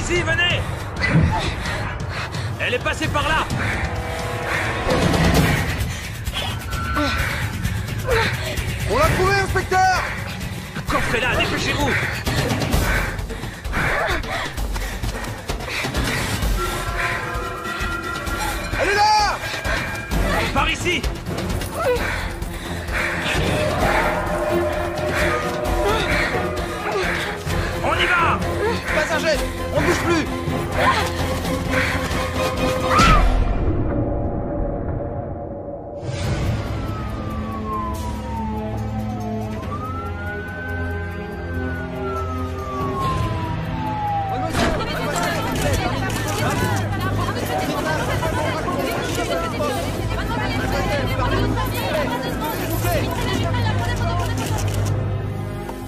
Ici, venez! Elle est passée par là! On l'a trouvé, inspecteur! Coffrez-la, dépêchez-vous! Elle est là! Par ici! On y va! Passager, on bouge plus!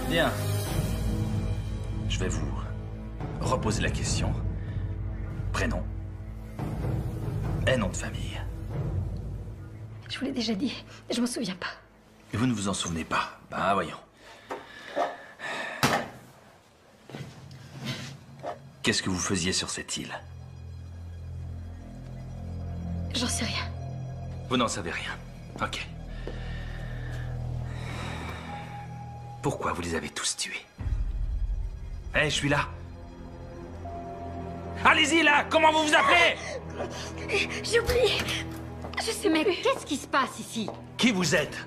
Bien. Je vais vous reposer la question. Prénom et nom de famille. Je vous l'ai déjà dit, je m'en souviens pas. Et vous ne vous en souvenez pas? Bah voyons. Qu'est-ce que vous faisiez sur cette île? J'en sais rien. Vous n'en savez rien. Ok. Pourquoi vous les avez tous tués? Eh, je suis là. Allez-y, là! Comment vous vous appelez? J'ai oublié. Je sais même. Qu'est-ce qui se passe ici? Qui vous êtes?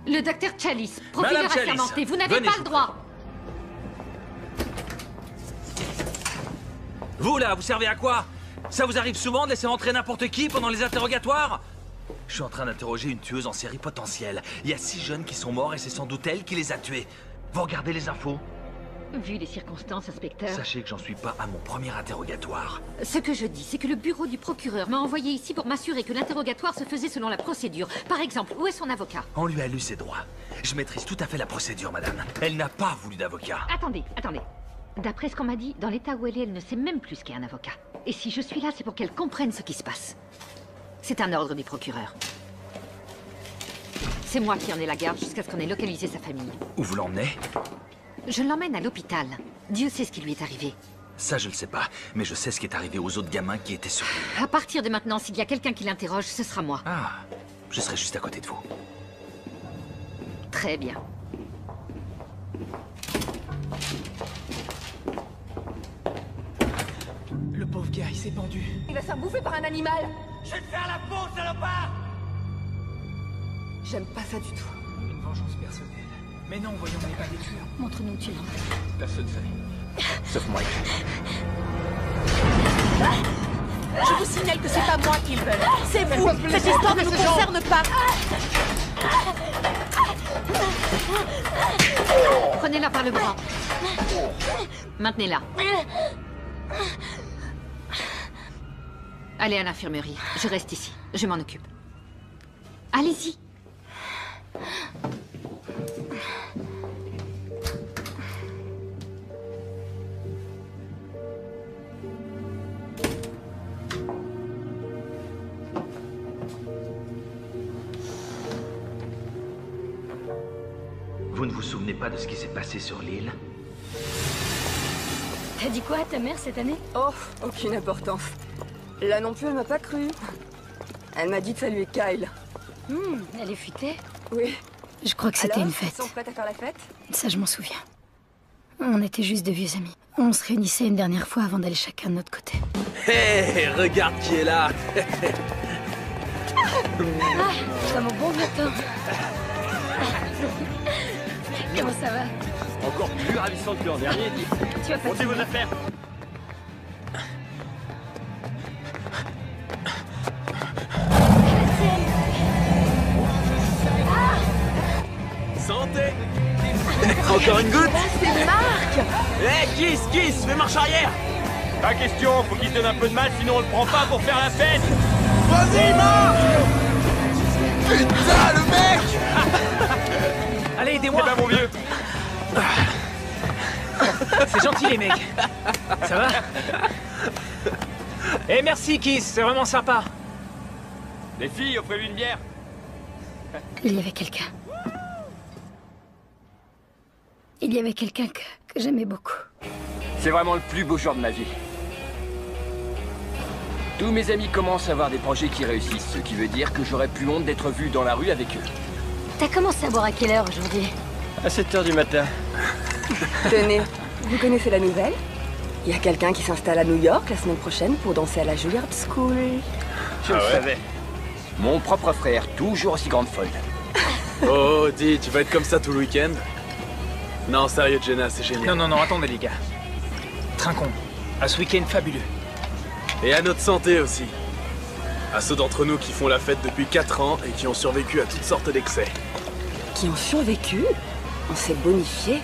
Le docteur Chalice, profileur Madame Chalice, assermenté, vous n'avez venez, pas je le vous droit. Vous, là, vous servez à quoi? Ça vous arrive souvent de laisser entrer n'importe qui pendant les interrogatoires? Je suis en train d'interroger une tueuse en série potentielle. Il y a 6 jeunes qui sont morts et c'est sans doute elle qui les a tués. Vous regardez les infos? Vu les circonstances, inspecteur, Sachez que j'en suis pas à mon premier interrogatoire. ce que je dis, c'est que le bureau du procureur m'a envoyé ici pour m'assurer que l'interrogatoire se faisait selon la procédure. Par exemple, où est son avocat? On lui a lu ses droits. Je maîtrise tout à fait la procédure, madame. Elle n'a pas voulu d'avocat. Attendez. D'après ce qu'on m'a dit, dans l'état où elle ne sait même plus ce qu'est un avocat. Et si je suis là, c'est pour qu'elle comprenne ce qui se passe. C'est un ordre du procureur. C'est moi qui en ai la garde jusqu'à ce qu'on ait localisé sa famille. Où vous l'emmenez? Je l'emmène à l'hôpital. Dieu sait ce qui lui est arrivé. Ça, je le sais pas. Mais je sais ce qui est arrivé aux autres gamins qui étaient sur l'île. À partir de maintenant, s'il y a quelqu'un qui l'interroge, ce sera moi. Ah, je serai juste à côté de vous. Très bien. Le pauvre gars, il s'est pendu. Il va se faire bouffer par un animal. Je vais te faire la peau, salopard! J'aime pas ça du tout. Une vengeance personnelle. Mais non, voyons, on n'est pas des tueurs. Montre-nous où tu l'emmènes. Personne sait. Sauf moi. Je vous signale que c'est pas moi qu'ils veulent. C'est vous. Cette histoire ne nous concerne pas. Prenez-la par le bras. Maintenez-la. Allez à l'infirmerie. Je reste ici. Je m'en occupe. Allez-y. Vous ne vous souvenez pas de ce qui s'est passé sur l'île? T'as dit quoi à ta mère cette année? Oh, aucune importance. Là non plus, elle m'a pas cru. Elle m'a dit de saluer Kyle. Elle est futée? Oui. Je crois que c'était Alors, une fête. ils sont prêtes à faire la fête? Ça, je m'en souviens. On était juste de vieux amis. On se réunissait une dernière fois avant d'aller chacun de notre côté. Hé, regarde qui est là. Ça mon bon vieux temps. Comment ça va? Encore plus ravissant que l'an dernier, dit. Tu vas pas Montez vos affaires. Santé. Encore une goutte? C'est Marc! Kiss, fais marche arrière. Pas question, faut qu'il se donne un peu de mal, sinon on le prend pas pour faire la fête. Vas-y, Marc! Putain, le mec! Allez, C'est aidez-moi. pas mon vieux. C'est gentil, les mecs. Ça va? Eh, merci, Kiss. C'est vraiment sympa. Les filles, offrez-lui une bière. Il y avait quelqu'un. Il y avait quelqu'un que j'aimais beaucoup. C'est vraiment le plus beau jour de ma vie. Tous mes amis commencent à avoir des projets qui réussissent, ce qui veut dire que j'aurais plus honte d'être vu dans la rue avec eux. T'as commencé à boire à quelle heure aujourd'hui? À 7 h du matin. Tenez, vous connaissez la nouvelle? Il y a quelqu'un qui s'installe à New York la semaine prochaine pour danser à la Juilliard School. Je le savais. Mon propre frère, toujours aussi grande folle. Oh, dis, tu vas être comme ça tout le week-end? Non, sérieux, Jenna, c'est génial. Non, attendez les gars. Trinquons. À ce week-end fabuleux. Et à notre santé aussi. À ceux d'entre nous qui font la fête depuis 4 ans et qui ont survécu à toutes sortes d'excès. Qui ont survécu? On s'est bonifié.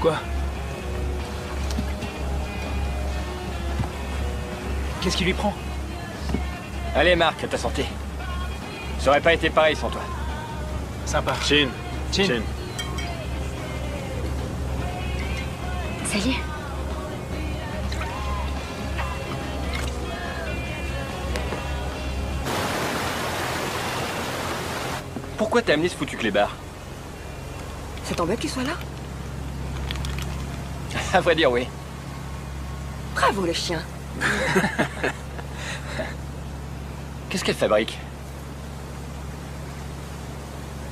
Quoi? Qu'est-ce qui lui prend? Allez, Marc, à ta santé. Ça aurait pas été pareil sans toi. Sympa. Chin. Chin. Salut. Pourquoi t'as amené ce foutu clébard? Ça t'embête qu'il soit là? À vrai dire, oui. Bravo le chien. Qu'est-ce qu'elle fabrique?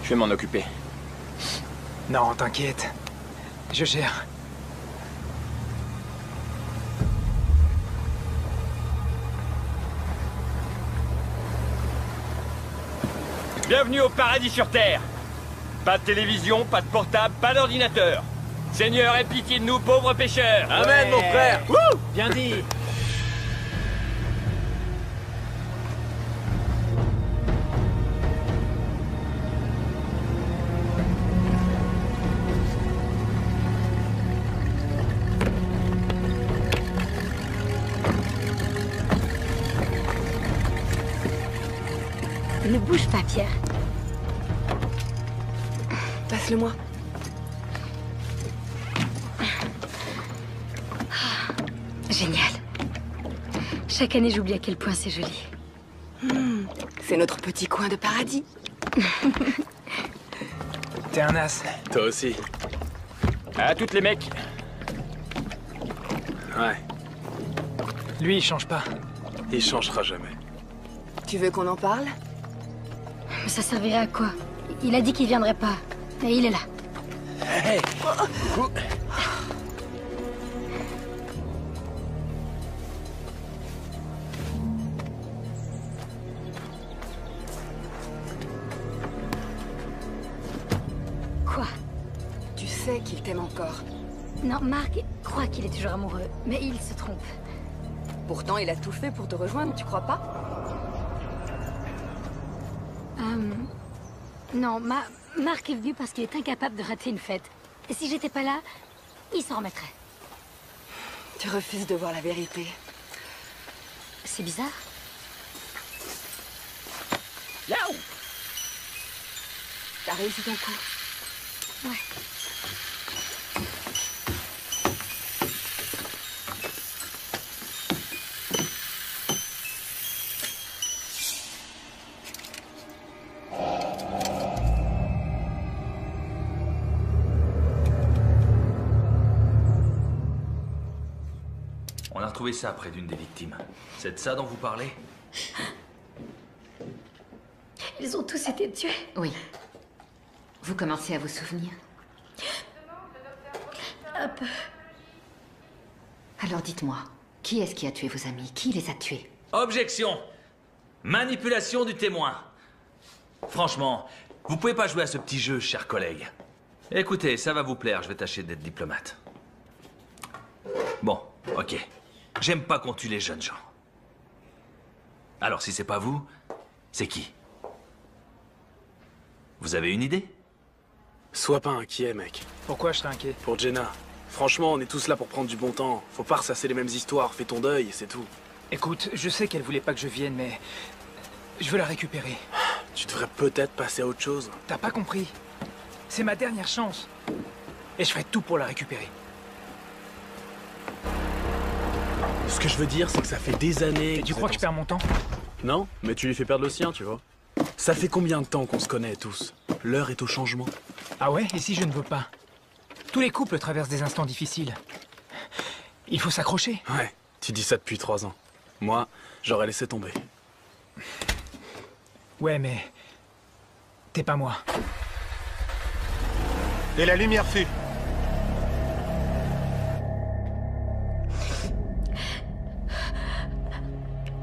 Je vais m'en occuper. Non, t'inquiète. Je gère. Bienvenue au paradis sur Terre. Pas de télévision, pas de portable, pas d'ordinateur. Seigneur, aie pitié de nous, pauvres pêcheurs. Amen, mon frère. Wouh! Bien dit. Ne bouge pas, Pierre. Passe-le-moi. Génial. Chaque année, j'oublie à quel point c'est joli. C'est notre petit coin de paradis. T'es un as. Toi aussi. À toutes les mecs. Ouais, Lui, il change pas. il changera jamais. Tu veux qu'on en parle? Mais ça servirait à quoi? Il a dit qu'il viendrait pas. Et il est là. Hey. Quoi? Tu sais qu'il t'aime encore. Non, Marc croit qu'il est toujours amoureux, mais il se trompe. Pourtant, il a tout fait pour te rejoindre, tu crois pas? Non, Marc est venu parce qu'il est incapable de rater une fête. Et si j'étais pas là, il s'en remettrait. Tu refuses de voir la vérité. C'est bizarre. Yaou! T'as réussi ton coup. Ouais. On a retrouvé ça près d'une des victimes. C'est de ça dont vous parlez? Ils ont tous été tués. Oui. Vous commencez à vous souvenir? Un peu. Alors dites-moi, qui est-ce qui a tué vos amis? Qui les a tués? Objection! Manipulation du témoin. Franchement, vous pouvez pas jouer à ce petit jeu, chers collègues. Écoutez, ça va vous plaire, je vais tâcher d'être diplomate. Bon, ok. J'aime pas qu'on tue les jeunes gens. Alors si c'est pas vous, c'est qui? Vous avez une idée? Sois pas inquiet, mec. Pourquoi je serais inquiet? Pour Jenna. Franchement, on est tous là pour prendre du bon temps. Faut pas ressasser les mêmes histoires. Fais ton deuil et c'est tout. Écoute, je sais qu'elle voulait pas que je vienne, mais... je veux la récupérer. Tu devrais peut-être passer à autre chose. T'as pas compris? C'est ma dernière chance. Et je ferai tout pour la récupérer. Ce que je veux dire, c'est que ça fait des années... Et tu crois que je perds mon temps? Non, mais tu lui fais perdre le sien, tu vois. Ça fait combien de temps qu'on se connaît tous? L'heure est au changement. Ah ouais? Et si je ne veux pas? Tous les couples traversent des instants difficiles. Il faut s'accrocher. Ouais, tu dis ça depuis 3 ans. Moi, j'aurais laissé tomber. Ouais, mais... t'es pas moi. Et la lumière fut.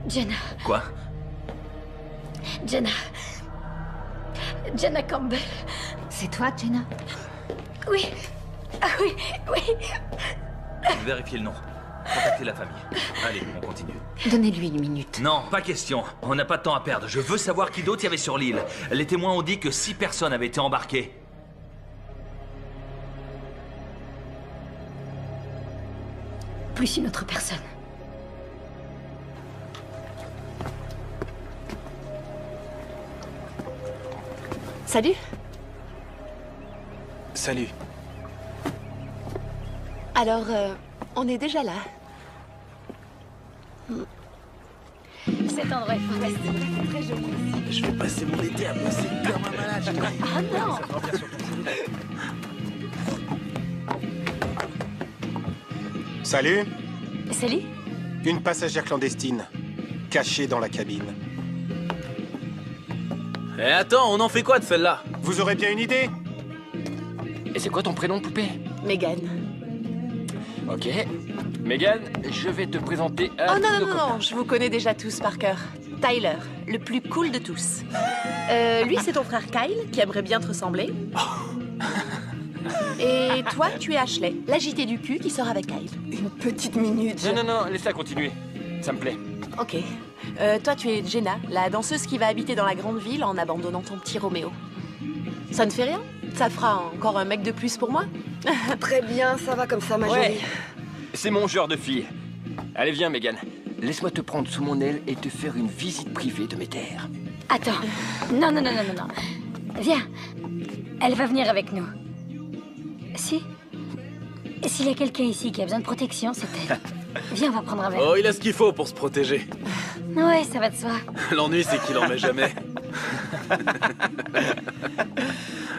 Jenna. Quoi? Jenna. Jenna Campbell. C'est toi, Jenna? Oui. Ah oui, oui. Vérifiez le nom. Contactez la famille. Allez, on continue. Donnez-lui 1 minute. Non, pas question. On n'a pas de temps à perdre. Je veux savoir qui d'autre il y avait sur l'île. Les témoins ont dit que 6 personnes avaient été embarquées. Plus une autre personne. Salut. Salut. Alors, on est déjà là. Cet endroit est fantastique. C'est très joli. Je vais passer mon été à bosser comme un malade. Ah non. Salut. Salut. Une passagère clandestine, cachée dans la cabine. Eh attends, on en fait quoi de celle-là? Vous aurez bien une idée? Et c'est quoi ton prénom, poupée? Megan. Ok. Megan, je vais te présenter à Oh non, tous non, nos non, copains. non, je vous connais déjà tous par cœur. Tyler, le plus cool de tous. Lui, c'est ton frère Kyle, qui aimerait bien te ressembler. Et toi, tu es Ashley, l'agité du cul qui sort avec Kyle. Une petite minute. Non, non, non, laisse-la continuer. Ça me plaît. Ok. Toi, tu es Jenna, la danseuse qui va habiter dans la grande ville en abandonnant ton petit Roméo. Ça ne fait rien? Ça fera encore un mec de plus pour moi? Très bien, ça va comme ça, ma Ouais. jolie. C'est mon genre de fille. Allez, viens, Megan. Laisse-moi te prendre sous mon aile et te faire une visite privée de mes terres. Attends. Non, non, non, non, non, non. Viens. Elle va venir avec nous. Si. S'il y a quelqu'un ici qui a besoin de protection, c'est elle. Viens, on va prendre un verre. Oh, il a ce qu'il faut pour se protéger. Ouais, ça va de soi. L'ennui, c'est qu'il en met jamais.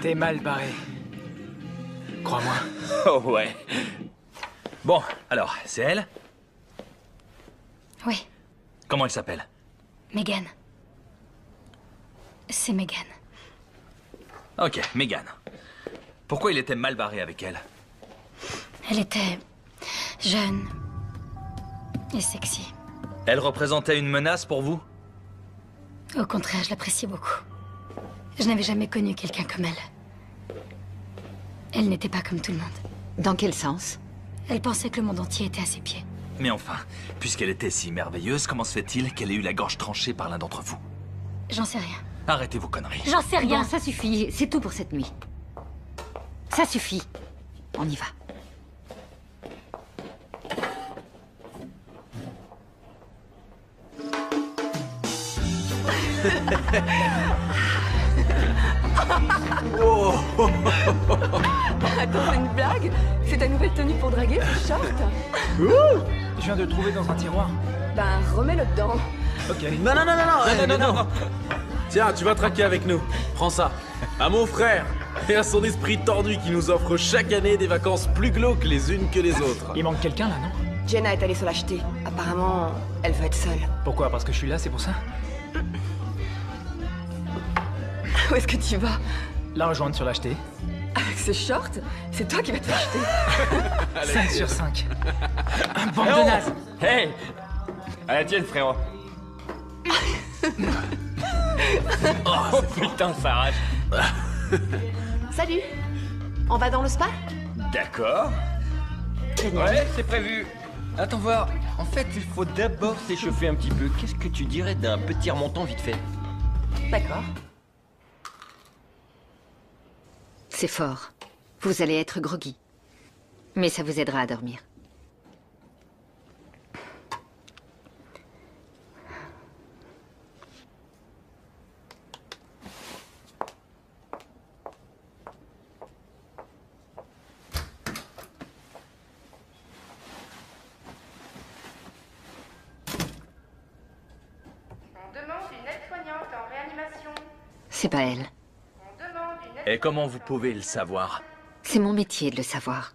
T'es mal barré. Crois-moi. Oh ouais. Bon, alors, c'est elle? Oui, Comment elle s'appelle? Megan. C'est Megan. Ok, Megan. Pourquoi il était mal barré avec elle? Elle était jeune et sexy. Elle représentait une menace pour vous? Au contraire, je l'appréciais beaucoup. Je n'avais jamais connu quelqu'un comme elle. Elle n'était pas comme tout le monde. Dans quel sens? Elle pensait que le monde entier était à ses pieds. Mais enfin, puisqu'elle était si merveilleuse, comment se fait-il qu'elle ait eu la gorge tranchée par l'un d'entre vous? J'en sais rien. Arrêtez vos conneries. J'en sais rien. Bon, ça suffit. C'est tout pour cette nuit. Ça suffit. On y va. Attends, c'est une blague? C'est ta nouvelle tenue pour draguer, ce short? Je viens de le trouver dans un tiroir. Ben, remets-le dedans. Ok. Non, non, non, non, non, non, non. Tiens, tu vas traquer avec nous. Prends ça. À mon frère. Et à son esprit tordu qui nous offre chaque année des vacances plus glauques les unes que les autres. Il manque quelqu'un là, non? Jenna est allée se l'acheter. Apparemment, elle veut être seule. Pourquoi? Parce que je suis là, c'est pour ça? Où est-ce que tu vas? La rejoindre sur l'acheter. Avec ce short? C'est toi qui vas te l'acheter. 5 sur 5. Un bande Eh de oh nazes. Hey! À la tienne, frérot. Oh putain, ça arrache. Salut. On va dans le spa? D'accord. Génial. Ouais, c'est prévu. Attends voir. En fait, il faut d'abord s'échauffer un petit peu. Qu'est-ce que tu dirais d'un petit remontant vite fait? D'accord. C'est fort. Vous allez être groggy. Mais ça vous aidera à dormir. On demande une aide-soignante en réanimation. C'est pas elle. On demande une Et comment vous pouvez le savoir? C'est mon métier de le savoir.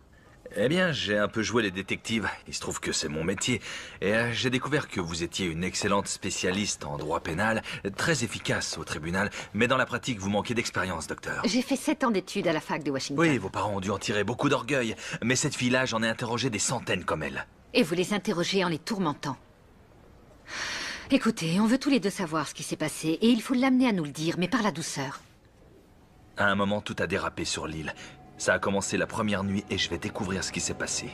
Eh bien, j'ai un peu joué les détectives. Il se trouve que c'est mon métier. Et j'ai découvert que vous étiez une excellente spécialiste en droit pénal, très efficace au tribunal, mais dans la pratique, vous manquez d'expérience, docteur. J'ai fait 7 ans d'études à la fac de Washington. Oui, vos parents ont dû en tirer beaucoup d'orgueil. Mais cette fille-là, j'en ai interrogé des centaines comme elle. Et vous les interrogez en les tourmentant. Écoutez, on veut tous les deux savoir ce qui s'est passé, et il faut l'amener à nous le dire, mais par la douceur. À un moment, tout a dérapé sur l'île. Ça a commencé la première nuit et je vais découvrir ce qui s'est passé.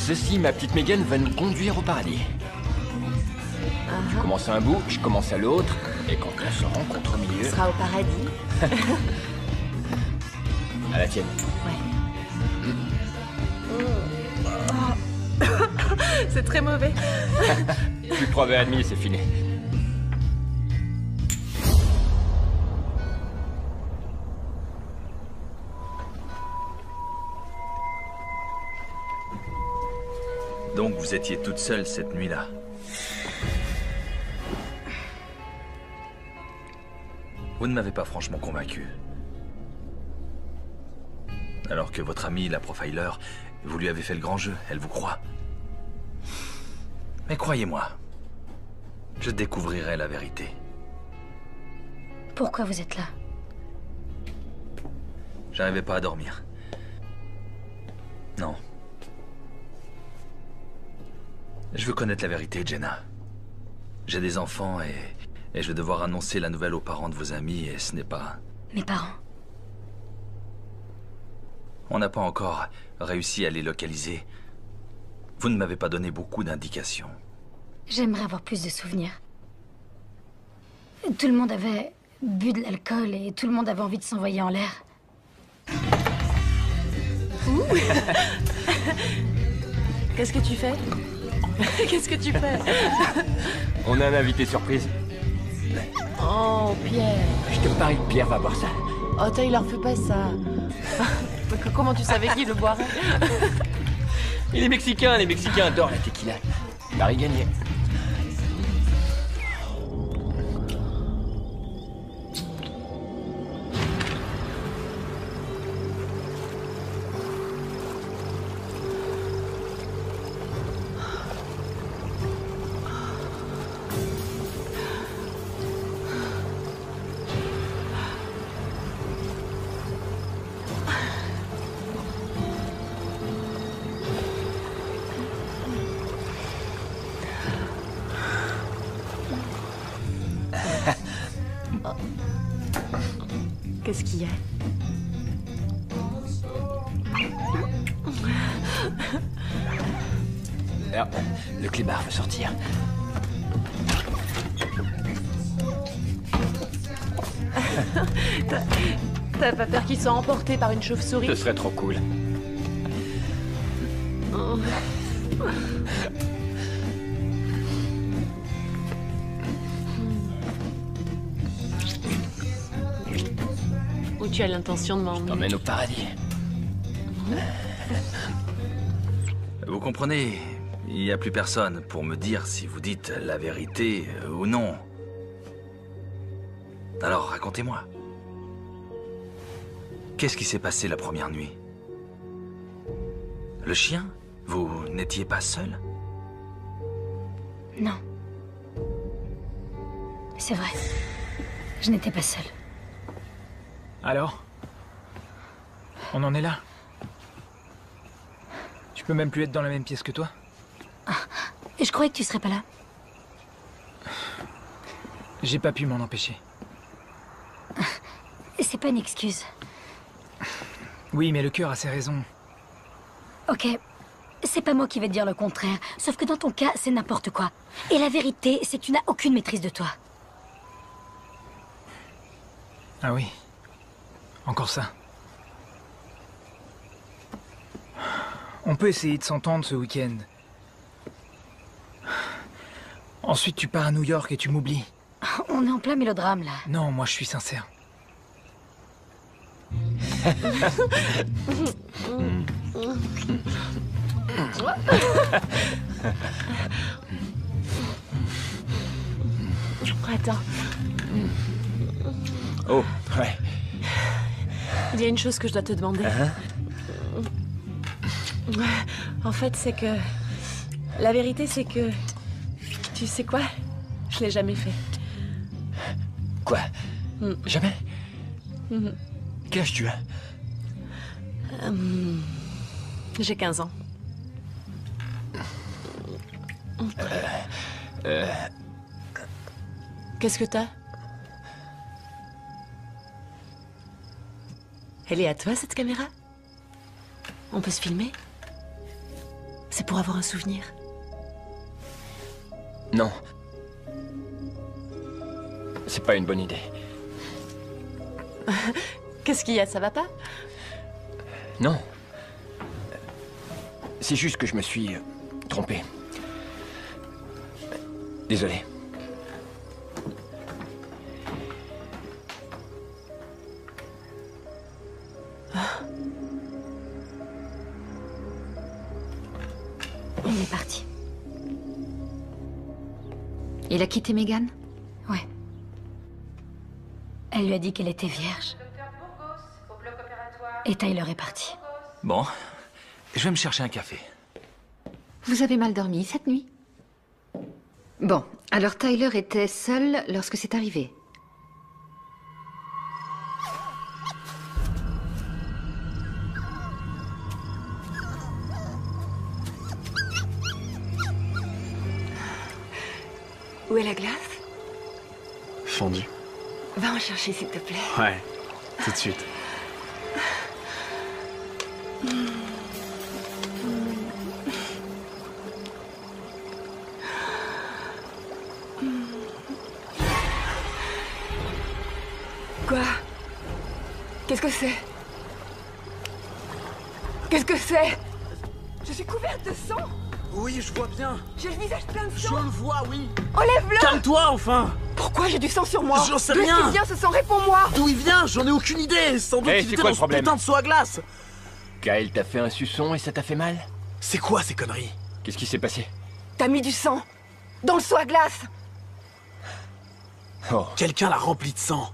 Ceci, ma petite Megan, va nous conduire au paradis. Tu commences à un bout, je commence à l'autre, et quand on se rencontre au milieu... Ce sera au paradis. À la tienne. C'est très mauvais. Plus de 3 verres et demi, c'est fini. Donc vous étiez toute seule cette nuit-là. Vous ne m'avez pas franchement convaincu. Alors que votre amie, la profiler, vous lui avez fait le grand jeu, elle vous croit. Mais croyez-moi, je découvrirai la vérité. Pourquoi vous êtes là? J'arrivais pas à dormir. Non. Je veux connaître la vérité, Jenna. J'ai des enfants et je vais devoir annoncer la nouvelle aux parents de vos amis et ce n'est pas... Mes parents? On n'a pas encore réussi à les localiser. Vous ne m'avez pas donné beaucoup d'indications. J'aimerais avoir plus de souvenirs. Tout le monde avait bu de l'alcool et tout le monde avait envie de s'envoyer en l'air. Qu'est-ce que tu fais? Qu'est-ce que tu fais? On a un invité surprise. Oh, Pierre. Je te parie que Pierre va boire ça. Oh, Tyler, fais pas ça. Comment tu savais qu'il le boirait? Et les Mexicains adorent la tequila. Paris gagné. Qu'est-ce qu'il y a? Alors, le clébard veut sortir. T'as pas peur qu'il soit emporté par une chauve-souris? Ce serait trop cool. Oh. Où tu as l'intention de m'emmener? T'emmène au paradis. Vous comprenez, il n'y a plus personne pour me dire si vous dites la vérité ou non. Alors, racontez-moi. Qu'est-ce qui s'est passé la première nuit? Le chien? Vous n'étiez pas seul? Non. C'est vrai. Je n'étais pas seule. Alors? On en est là? Je peux même plus être dans la même pièce que toi? Et je croyais que tu serais pas là. J'ai pas pu m'en empêcher. C'est pas une excuse. Oui, mais le cœur a ses raisons. Ok, c'est pas moi qui vais te dire le contraire. Sauf que dans ton cas, c'est n'importe quoi. Et la vérité, c'est que tu n'as aucune maîtrise de toi. Ah oui. Encore ça. On peut essayer de s'entendre ce week-end. Ensuite, tu pars à New York et tu m'oublies. On est en plein mélodrame, là. Non, moi je suis sincère. Attends. Oh, ouais. Il y a une chose que je dois te demander. En fait, c'est que... La vérité, c'est que... Tu sais quoi? Je l'ai jamais fait. Quoi? Jamais? Quel âge tu as? J'ai 15 ans. Qu'est-ce que t'as? Elle est à toi, cette caméra? On peut se filmer? C'est pour avoir un souvenir. Non. C'est pas une bonne idée. Qu'est-ce qu'il y a? Ça va pas? Non. C'est juste que je me suis trompé. Désolé. Il est parti. Il a quitté Megan? Ouais. Elle lui a dit qu'elle était vierge. Docteur Burgos, au bloc opératoire. Et Tyler est parti. Bon, je vais me chercher un café. Vous avez mal dormi cette nuit? Bon, alors Tyler était seul lorsque c'est arrivé. Où est la glace? Fondu. Va en chercher, s'il te plaît. Ouais, tout de suite. Quoi? Qu'est-ce que c'est? Qu'est-ce que c'est? Je suis couverte de sang! Oui, je vois bien. J'ai le visage plein de Je sang! le vois, oui. Enlève-le! Calme-toi, enfin. Pourquoi j'ai du sang sur moi? J'en sais D'où est-ce rien. qu'il vient ce sang? Réponds-moi! D'où il vient? J'en ai aucune idée. Sans doute Hey, qu'il c'est était quoi dans le ce problème? putain de seau à glace. Kyle t'a fait un suçon et ça t'a fait mal? C'est quoi ces conneries? Qu'est-ce qui s'est passé? T'as mis du sang dans le seau à glace! Oh, Quelqu'un l'a rempli de sang.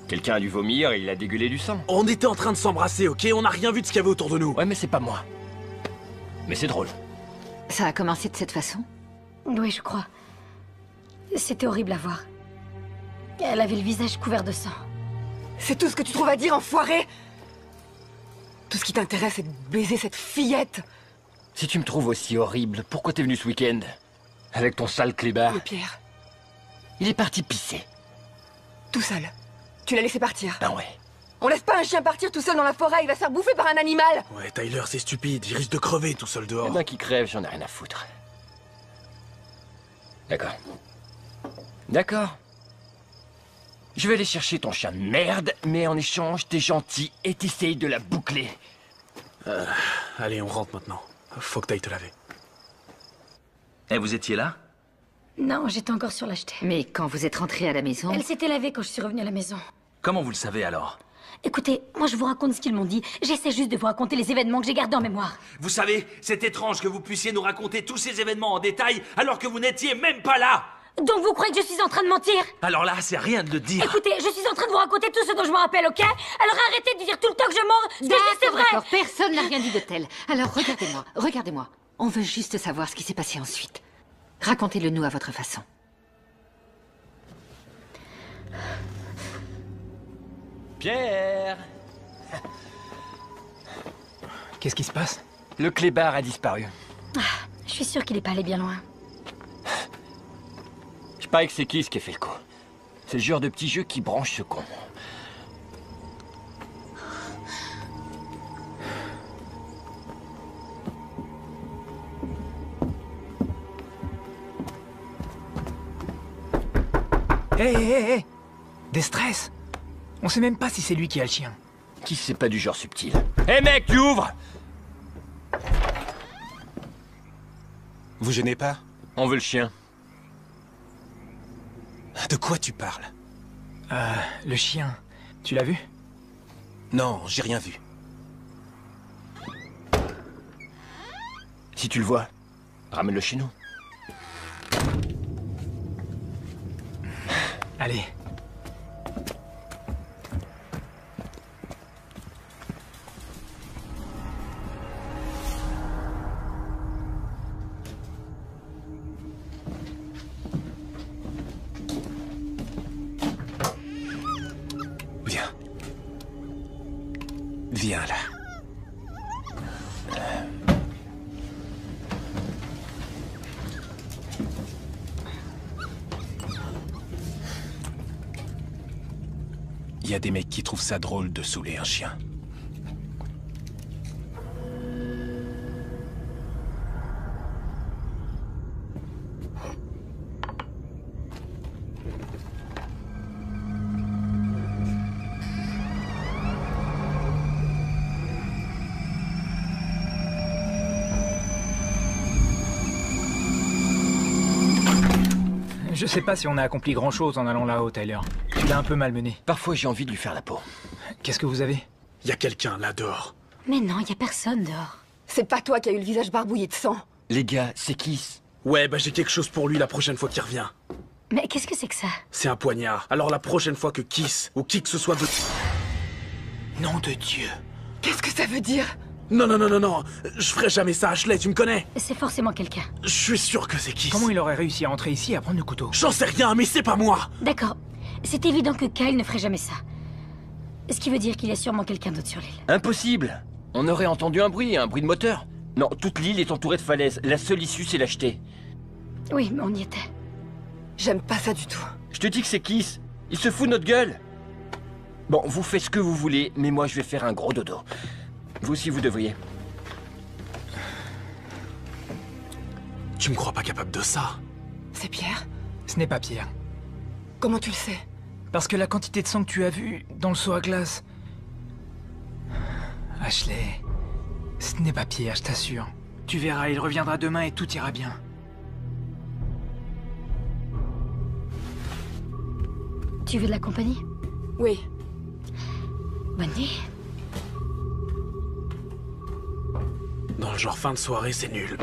quelqu'un a dû vomir et il a dégueulé du sang. On était en train de s'embrasser, ok? On n'a rien vu de ce qu'il y avait autour de nous. Ouais, mais c'est pas moi. Mais c'est drôle. Ça a commencé de cette façon? Oui, je crois. C'était horrible à voir. Elle avait le visage couvert de sang. C'est tout ce que tu trouves à dire, enfoiré! Tout ce qui t'intéresse, c'est de baiser cette fillette! Si tu me trouves aussi horrible, pourquoi t'es venu ce week-end? Avec ton sale clébard. Et Pierre, Il est parti pisser. tout seul. Tu l'as laissé partir. Ben ouais. On laisse pas un chien partir tout seul dans la forêt, il va se faire bouffer par un animal! Ouais, Tyler, c'est stupide. Il risque de crever tout seul Eh dehors. ben qui crève, j'en ai rien à foutre. D'accord. D'accord. Je vais aller chercher ton chien de merde, mais en échange, t'es gentil et t'essayes de la boucler. Allez, on rentre maintenant. Faut que t'ailles te laver. Et vous étiez là? Non, j'étais encore sur l'acheter. Mais quand vous êtes rentré à la maison... Elle s'était lavée quand je suis revenue à la maison. Comment vous le savez alors? Écoutez, moi je vous raconte ce qu'ils m'ont dit. J'essaie juste de vous raconter les événements que j'ai gardés en mémoire. Vous savez, c'est étrange que vous puissiez nous raconter tous ces événements en détail alors que vous n'étiez même pas là! Donc vous croyez que je suis en train de mentir? Alors là, c'est rien de le dire. Écoutez, je suis en train de vous raconter tout ce dont je me rappelle, ok? Alors arrêtez de dire tout le temps que je mens. Ce que je dis, c'est vrai. D'accord, personne n'a rien dit de tel. Alors regardez-moi, regardez-moi. On veut juste savoir ce qui s'est passé ensuite. Racontez-le nous à votre façon. Pierre! Qu'est-ce qui se passe? Le clébard a disparu. Je suis sûre qu'il est pas allé bien loin. Je parie que c'est qui a fait le coup. C'est le genre de petit jeu qui branche ce con. Hé, hé, hé! Des stress! On sait même pas si c'est lui qui a le chien. Qui c'est pas du genre subtil. Hé mec, tu ouvres! Vous gênez pas? On veut le chien. De quoi tu parles? Le chien. Tu l'as vu? Non, j'ai rien vu. Si tu le vois, ramène-le chez nous. Allez. Viens. Viens là. Il y a des mecs qui trouvent ça drôle de saouler un chien. Je sais pas si on a accompli grand-chose en allant là-haut, Tyler. Tu l'as un peu malmené. Parfois, j'ai envie de lui faire la peau. Qu'est-ce que vous avez? Y a quelqu'un là dehors. Mais non, y a personne dehors. C'est pas toi qui as eu le visage barbouillé de sang. Les gars, c'est Kiss. Ouais, bah j'ai quelque chose pour lui la prochaine fois qu'il revient. Mais qu'est-ce que c'est que ça? C'est un poignard. Alors la prochaine fois que Kiss, ou qui que ce soit veut... Nom de Dieu. Qu'est-ce que ça veut dire? Non, non, non, non, non. Je ferai jamais ça, Ashley, tu me connais. C'est forcément quelqu'un. Je suis sûr que c'est Kiss. Comment il aurait réussi à entrer ici et à prendre le couteau? J'en sais rien, mais c'est pas moi. D'accord. C'est évident que Kyle ne ferait jamais ça. Ce qui veut dire qu'il y a sûrement quelqu'un d'autre sur l'île. Impossible. On aurait entendu un bruit de moteur. Non, toute l'île est entourée de falaises. La seule issue, c'est la jetée. Oui, mais on y était. J'aime pas ça du tout. Je te dis que c'est Kiss. Il se fout de notre gueule. Bon, vous faites ce que vous voulez, mais moi, je vais faire un gros dodo. Vous aussi, vous devriez. Tu me crois pas capable de ça? C'est Pierre? Ce n'est pas Pierre. Comment tu le sais? Parce que la quantité de sang que tu as vu dans le seau à glace... Ashley, ce n'est pas Pierre, je t'assure. Tu verras, il reviendra demain et tout ira bien. Tu veux de la compagnie? Oui. Bonne nuit. Dans le genre fin de soirée, c'est nul.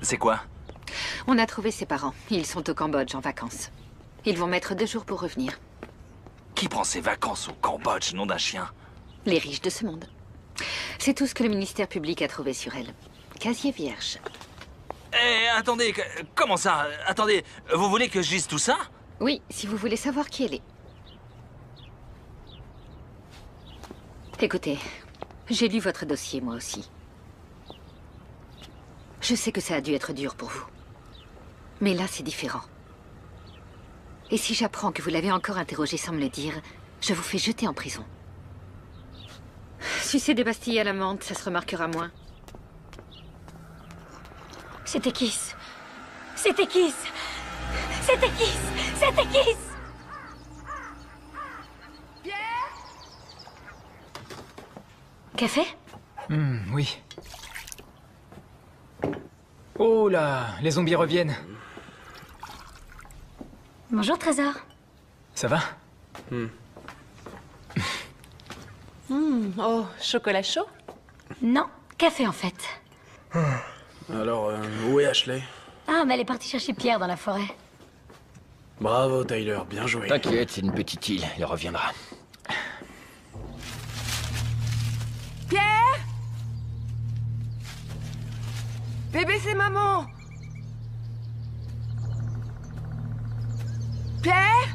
C'est quoi? On a trouvé ses parents. Ils sont au Cambodge en vacances. Ils vont mettre 2 jours pour revenir. Qui prend ses vacances au Cambodge, nom d'un chien? Les riches de ce monde. C'est tout ce que le ministère public a trouvé sur elle. Casier vierge. Eh, attendez, comment ça? Attendez, vous voulez que je dise tout ça? Oui, si vous voulez savoir qui elle est. Écoutez, j'ai lu votre dossier, moi aussi. Je sais que ça a dû être dur pour vous. Mais là, c'est différent. Et si j'apprends que vous l'avez encore interrogé sans me le dire, je vous fais jeter en prison. Sucer des pastilles à la menthe, ça se remarquera moins. C'était Kiss. C'était Kiss. C'était Kiss. C'était Kiss. Café? Oui. Oh là, les zombies reviennent. Bonjour, Trésor. Ça va? Oh, chocolat chaud? Non, café en fait. Alors, où est Ashley? Ah, mais elle est partie chercher Pierre dans la forêt. Bravo, Tyler, bien joué. T'inquiète, c'est une petite île, il reviendra. Pierre? Bébé, c'est maman. Pierre?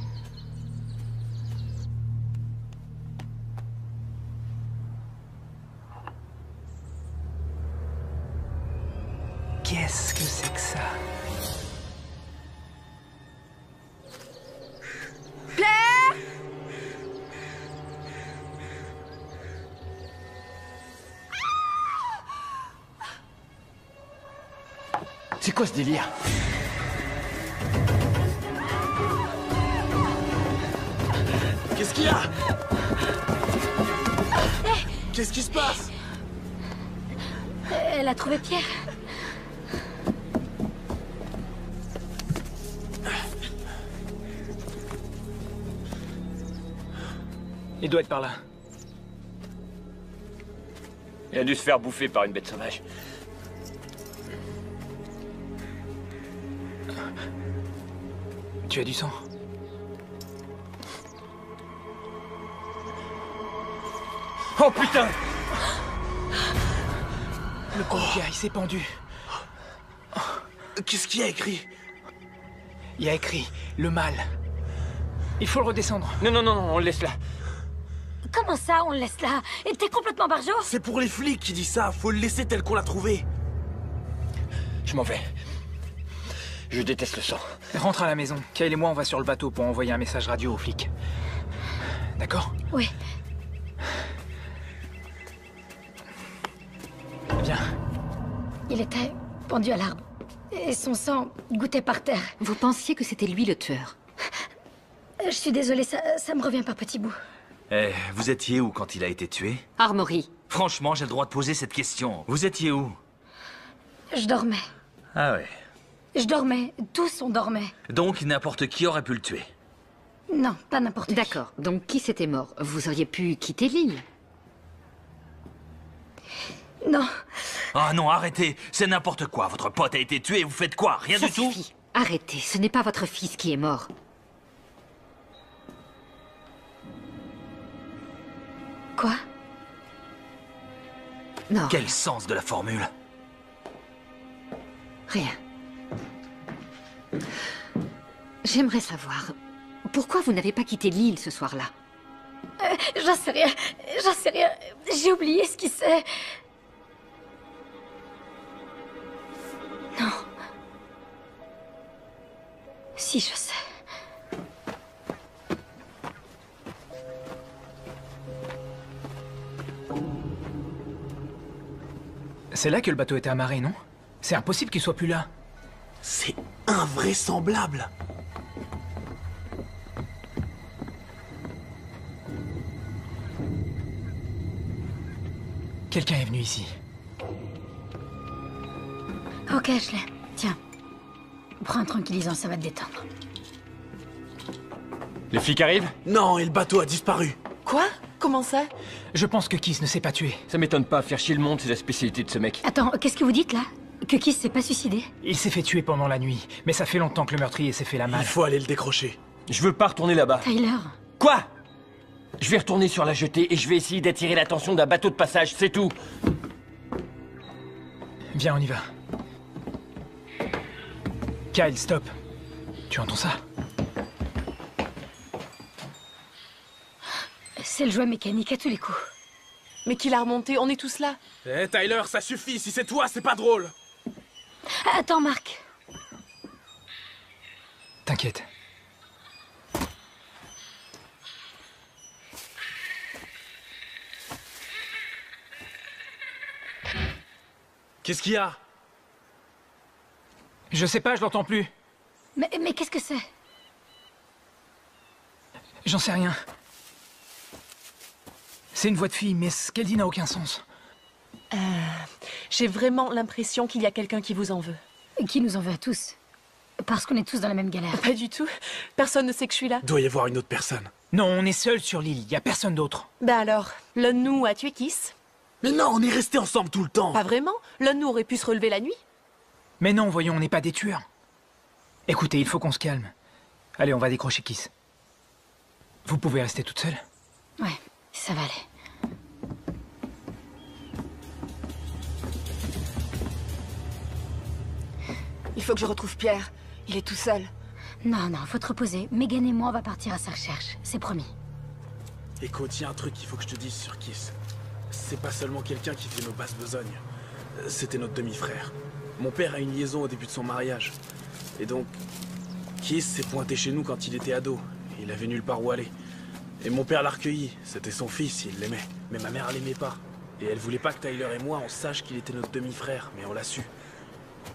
Qu'est-ce que c'est que ça? Pierre? C'est quoi ce délire? Qu'est-ce qu'il y a? Qu'est-ce qui se passe? Elle a trouvé Pierre. Il doit être par là. Il a dû se faire bouffer par une bête sauvage. Tu as du sang? Oh putain! Le pauvre gars, il s'est pendu. Qu'est-ce qu'il y a écrit? Il y a écrit le mal. Il faut le redescendre. Non, non, non, on le laisse là. Comment ça, on le laisse là? Et t'es complètement barjot? C'est pour les flics qui dit ça. Faut le laisser tel qu'on l'a trouvé. Je m'en vais. Je déteste le sang. Rentre à la maison. Kyle et moi, on va sur le bateau pour envoyer un message radio aux flics. D'accord? Oui. Viens. Il était pendu à l'arbre. Et son sang gouttait par terre. Vous pensiez que c'était lui le tueur? Je suis désolée, ça me revient par petits bouts. Eh, vous étiez où quand il a été tué? Armory. Franchement, j'ai le droit de poser cette question. Vous étiez où? Je dormais. Ah ouais. Je dormais. Tous on dormait. Donc n'importe qui aurait pu le tuer. Non, pas n'importe qui. D'accord. Donc qui c'était mort? Vous auriez pu quitter l'île? Non. Ah non, arrêtez. C'est n'importe quoi. Votre pote a été tué et vous faites quoi? Rien Ça du tout? suffit. Arrêtez. Ce n'est pas votre fils qui est mort. Quoi? Non. Quel sens de la formule? Rien. J'aimerais savoir, pourquoi vous n'avez pas quitté l'île ce soir-là? J'en sais rien. J'en sais rien. J'ai oublié ce qui c'est. Non. Si, je sais. C'est là que le bateau était amarré, non? C'est impossible qu'il soit plus là. C'est invraisemblable. Quelqu'un est venu ici. Ok, Ashley. Tiens. Prends un tranquillisant, ça va te détendre. Les flics arrivent? Non, et le bateau a disparu. Quoi? Comment ça? Je pense que Kiss ne s'est pas tué. Ça m'étonne pas, faire chier le monde, c'est la spécialité de ce mec. Attends, qu'est-ce que vous dites là? Que Kiss s'est pas suicidé? Il s'est fait tuer pendant la nuit, mais ça fait longtemps que le meurtrier s'est fait la malle. Il faut aller le décrocher. Je veux pas retourner là-bas. Tyler. Quoi? Je vais retourner sur la jetée et je vais essayer d'attirer l'attention d'un bateau de passage, c'est tout. Viens, on y va. Kyle, stop. Tu entends ça? C'est le jouet mécanique à tous les coups. Mais qui l'a remonté? On est tous là. Eh, Tyler, ça suffit. Si c'est toi, c'est pas drôle. Attends, Marc. T'inquiète. Qu'est-ce qu'il y a? Je sais pas, je l'entends plus. Mais qu'est-ce que c'est? J'en sais rien. C'est une voix de fille, mais ce qu'elle dit n'a aucun sens. J'ai vraiment l'impression qu'il y a quelqu'un qui vous en veut. Qui nous en veut à tous? Parce qu'on est tous dans la même galère. Pas du tout. Personne ne sait que je suis là. Doit y avoir une autre personne. Non, on est seuls sur l'île, y a personne d'autre. Ben alors, l'un de nous a tué Kiss? Mais non, on est restés ensemble tout le temps. Pas vraiment. L'un de nous aurait pu se relever la nuit. Mais non, voyons, on n'est pas des tueurs. Écoutez, il faut qu'on se calme. Allez, on va décrocher Kiss. Vous pouvez rester toute seule? Ouais, ça va aller. Il faut que je retrouve Pierre. Il est tout seul. Non, faut te reposer. Megan et moi, on va partir à sa recherche. C'est promis. Écoute, il y a un truc qu'il faut que je te dise sur Kiss. C'est pas seulement quelqu'un qui fait nos basses besognes. C'était notre demi-frère. Mon père a une liaison au début de son mariage. Et donc, Kiss s'est pointé chez nous quand il était ado. Il avait nulle part où aller. Et mon père l'a recueilli. C'était son fils, il l'aimait. Mais ma mère l'aimait pas. Et elle voulait pas que Tyler et moi, on sache qu'il était notre demi-frère, mais on l'a su.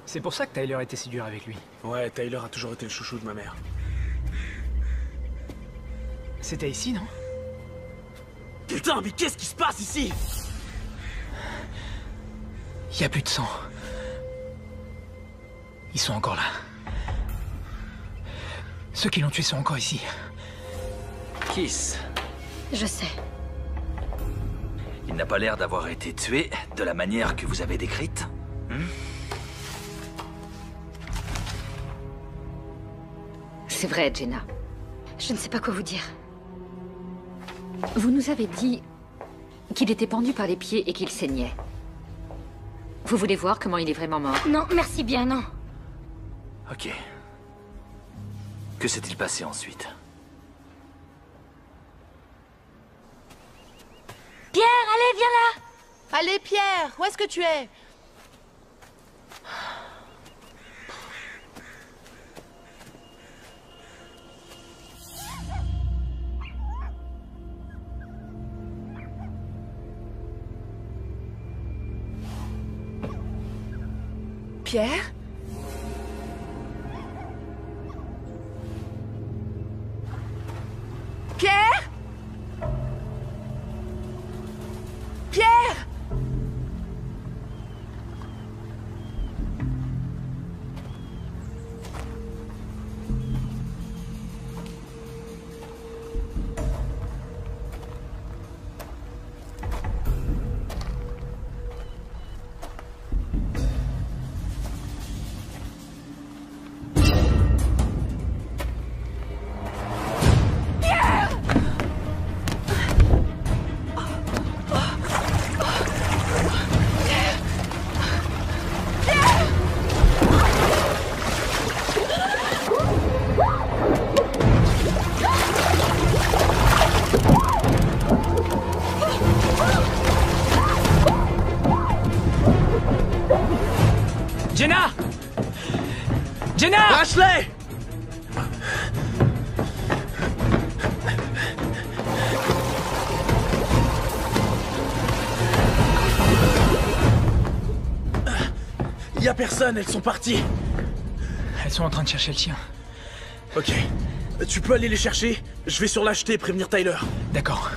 C'est pour ça que Tyler était si dur avec lui. Ouais, Tyler a toujours été le chouchou de ma mère. C'était ici, non? Putain, mais qu'est-ce qui se passe ici? Il y a plus de sang. Ils sont encore là. Ceux qui l'ont tué sont encore ici. Kiss. Je sais. Il n'a pas l'air d'avoir été tué de la manière que vous avez décrite. C'est vrai, Jenna. Je ne sais pas quoi vous dire. Vous nous avez dit qu'il était pendu par les pieds et qu'il saignait. Vous voulez voir comment il est vraiment mort? Non, merci bien, non. Ok. Que s'est-il passé ensuite? Pierre, allez, viens là! Allez, Pierre, où est-ce que tu es? Pierre? Pierre? Pierre? Jenna! Jenna! Ashley! Y a personne, elles sont parties. Elles sont en train de chercher le chien. Ok. Tu peux aller les chercher? Je vais sur l'acheter et prévenir Tyler. D'accord.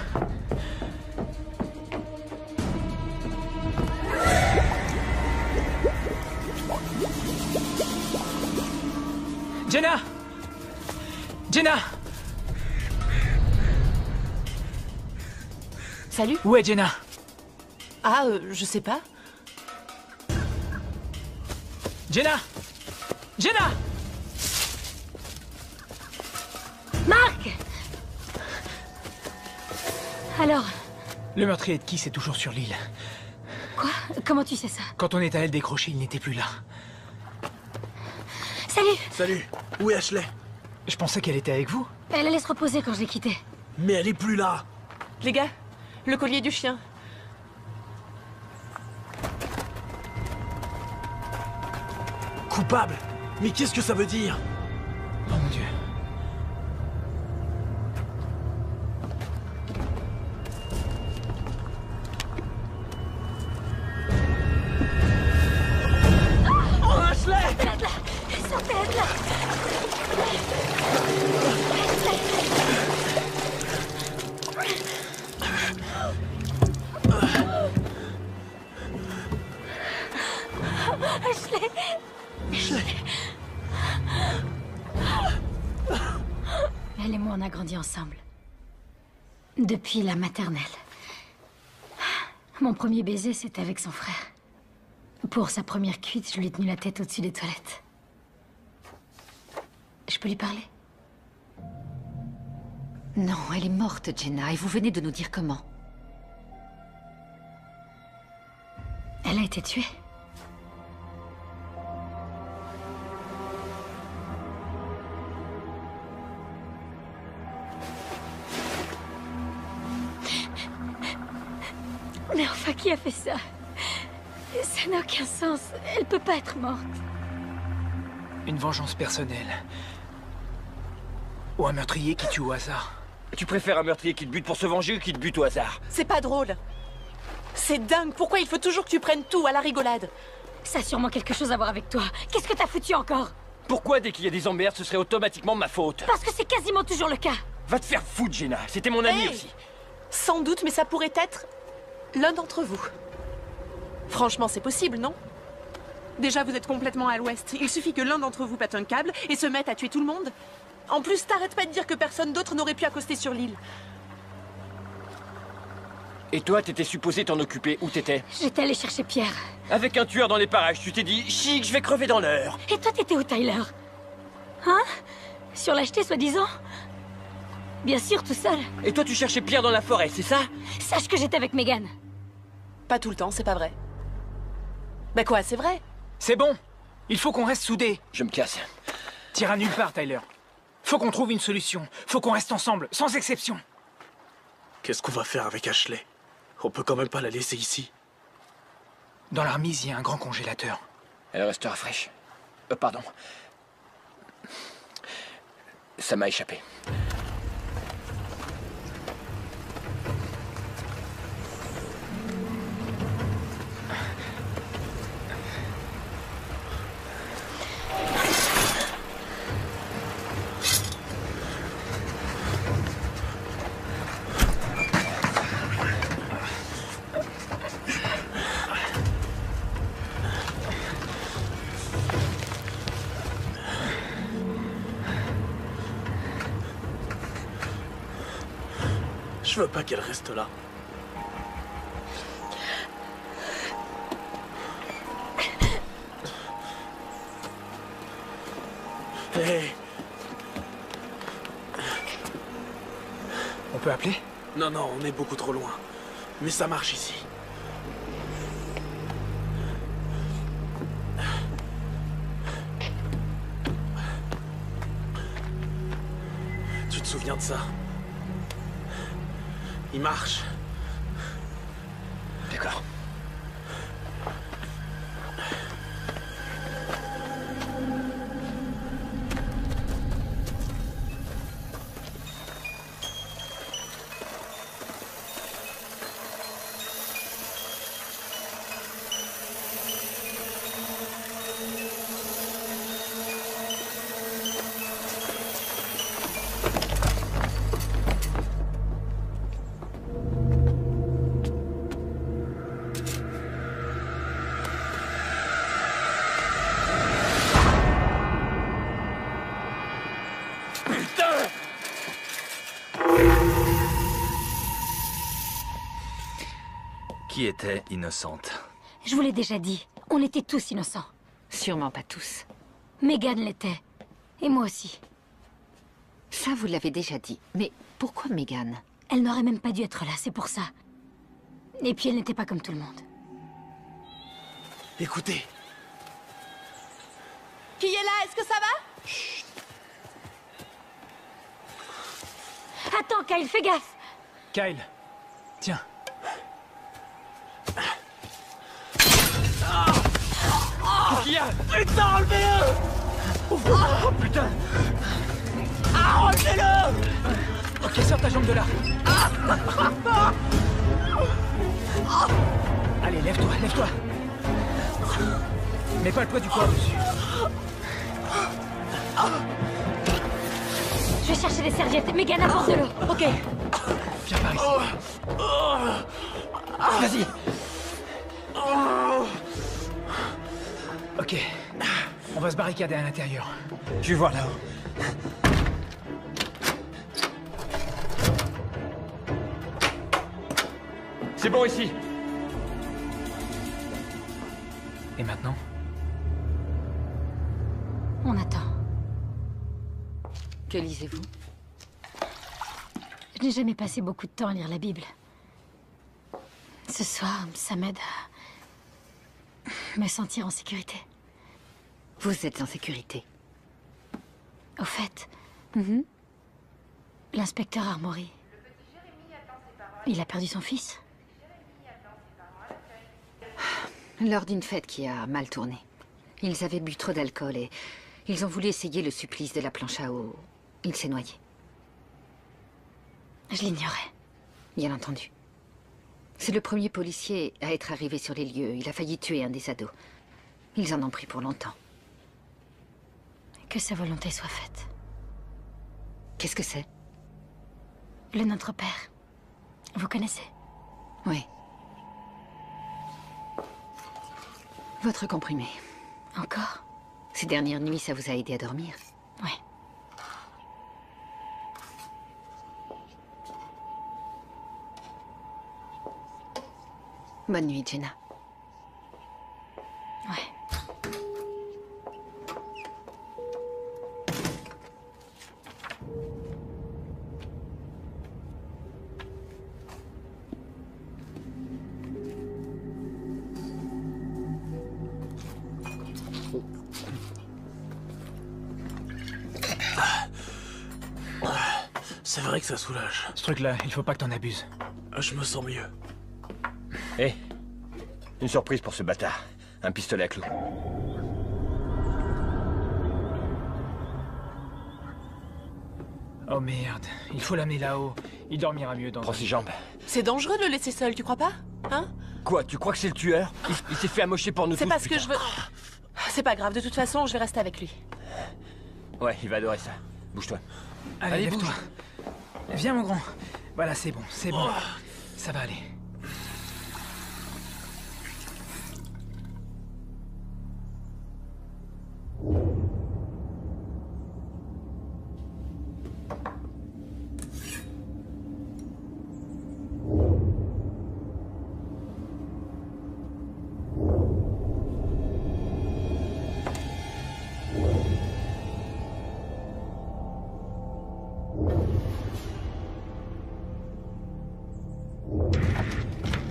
Jenna! Jenna! Salut? Où est Jenna? Ah, je sais pas. Jenna! Jenna! Marc! Alors, Le meurtrier de Kiss est toujours sur l'île. quoi? Comment tu sais ça? Quand on est allé le décrocher, il n'était plus là. Salut! Salut. Où est Ashley? Je pensais qu'elle était avec vous. Elle allait se reposer quand je l'ai quittée. Mais elle est plus là. Les gars, le collier du chien. Coupable? Mais qu'est-ce que ça veut dire? Oh mon Dieu. Oh, Ashley! Sortez là! Sortez là! Ashley! Elle et moi, on a grandi ensemble. Depuis la maternelle. Mon premier baiser, c'était avec son frère. Pour sa première cuite, je lui ai tenu la tête au-dessus des toilettes. Je peux lui parler? Non, elle est morte, Jenna, et vous venez de nous dire comment. Elle a été tuée. Mais enfin, qui a fait ça? Ça n'a aucun sens. Elle peut pas être morte. Une vengeance personnelle. Ou un meurtrier qui tue au hasard. Tu préfères un meurtrier qui te bute pour se venger ou qui te bute au hasard? C'est pas drôle. C'est dingue. Pourquoi il faut toujours que tu prennes tout à la rigolade? Ça a sûrement quelque chose à voir avec toi. Qu'est-ce que t'as foutu encore? Pourquoi dès qu'il y a des emmerdes, ce serait automatiquement ma faute? Parce que c'est quasiment toujours le cas. Va te faire foutre, Jenna. C'était mon ami Hey, aussi. sans doute, mais ça pourrait être l'un d'entre vous. Franchement, c'est possible, non? Déjà, vous êtes complètement à l'ouest. Il suffit que l'un d'entre vous pète un câble et se mette à tuer tout le monde. En plus, t'arrêtes pas de dire que personne d'autre n'aurait pu accoster sur l'île. Et toi, t'étais supposé t'en occuper. Où t'étais? J'étais allée chercher Pierre. Avec un tueur dans les parages, tu t'es dit, chic, je vais crever dans l'heure. Et toi, t'étais où, Tyler? Hein? Sur l'acheter, soi-disant? Bien sûr, tout seul. Et toi, tu cherchais Pierre dans la forêt, c'est ça? Sache que j'étais avec Megan. Pas tout le temps, c'est pas vrai. Bah quoi, c'est vrai? C'est bon. Il faut qu'on reste soudés. Je me casse. T'iras nulle part, Tyler. Faut qu'on trouve une solution. Faut qu'on reste ensemble, sans exception. Qu'est-ce qu'on va faire avec Ashley? On peut quand même pas la laisser ici. Dans la remise, il y a un grand congélateur. Elle restera fraîche. Pardon. Ça m'a échappé. Je veux pas qu'elle reste là. Hey. On peut appeler? Non, non, on est beaucoup trop loin. Mais ça marche ici. Tu te souviens de ça? Il marche. D'accord. Qui était innocente? Je vous l'ai déjà dit, on était tous innocents. Sûrement pas tous. Megan l'était. Et moi aussi. Ça, vous l'avez déjà dit. Mais pourquoi Megan? Elle n'aurait même pas dû être là, c'est pour ça. Et puis elle n'était pas comme tout le monde. Écoutez. Qui est là? Est-ce que ça va? Attends, Kyle, fais gaffe! Kyle, tiens. Qu'est-ce qu'il y a? Putain, enlevez-le! Oh putain! Ah, enlevez-le! Ok, sors ta jambe de là. Allez, lève-toi, lève-toi. Mets pas le poids du corps dessus. Je vais chercher des serviettes. Megan, apporte de l'eau. Ok. Viens par ici. Vas-y. Ok. On va se barricader à l'intérieur. Tu vois là-haut. C'est bon ici. Et maintenant? On attend. Que lisez-vous? Je n'ai jamais passé beaucoup de temps à lire la Bible. Ce soir, ça m'aide à me sentir en sécurité. Vous êtes en sécurité. Au fait, l'inspecteur Armory, il a perdu son fils? Lors d'une fête qui a mal tourné. Ils avaient bu trop d'alcool et ils ont voulu essayer le supplice de la planche à eau. Il s'est noyé. Je l'ignorais. Bien entendu. C'est le premier policier à être arrivé sur les lieux. Il a failli tuer un des ados. Ils en ont pris pour longtemps. Que sa volonté soit faite. Qu'est-ce que c'est? Le Notre Père. Vous connaissez? Oui. Votre comprimé. Encore? Ces dernières nuits, ça vous a aidé à dormir? Ouais. Bonne nuit, Jenna. Ouais. C'est vrai que ça soulage. Ce truc-là, il faut pas que t'en abuses. Je me sens mieux. Hé, une surprise pour ce bâtard. Un pistolet à clous. Oh merde, il faut l'amener là-haut. Il dormira mieux dans... Prends ses jambes. C'est dangereux de le laisser seul, tu crois pas? Hein? Quoi, tu crois que c'est le tueur? Il s'est fait amocher pour nous tous, C'est parce que putain. je veux... C'est pas grave, de toute façon, je vais rester avec lui. Ouais, il va adorer ça. Bouge-toi. Allez, lève-toi. bouge. Viens, mon grand. Voilà, c'est bon, c'est bon. Ça va aller.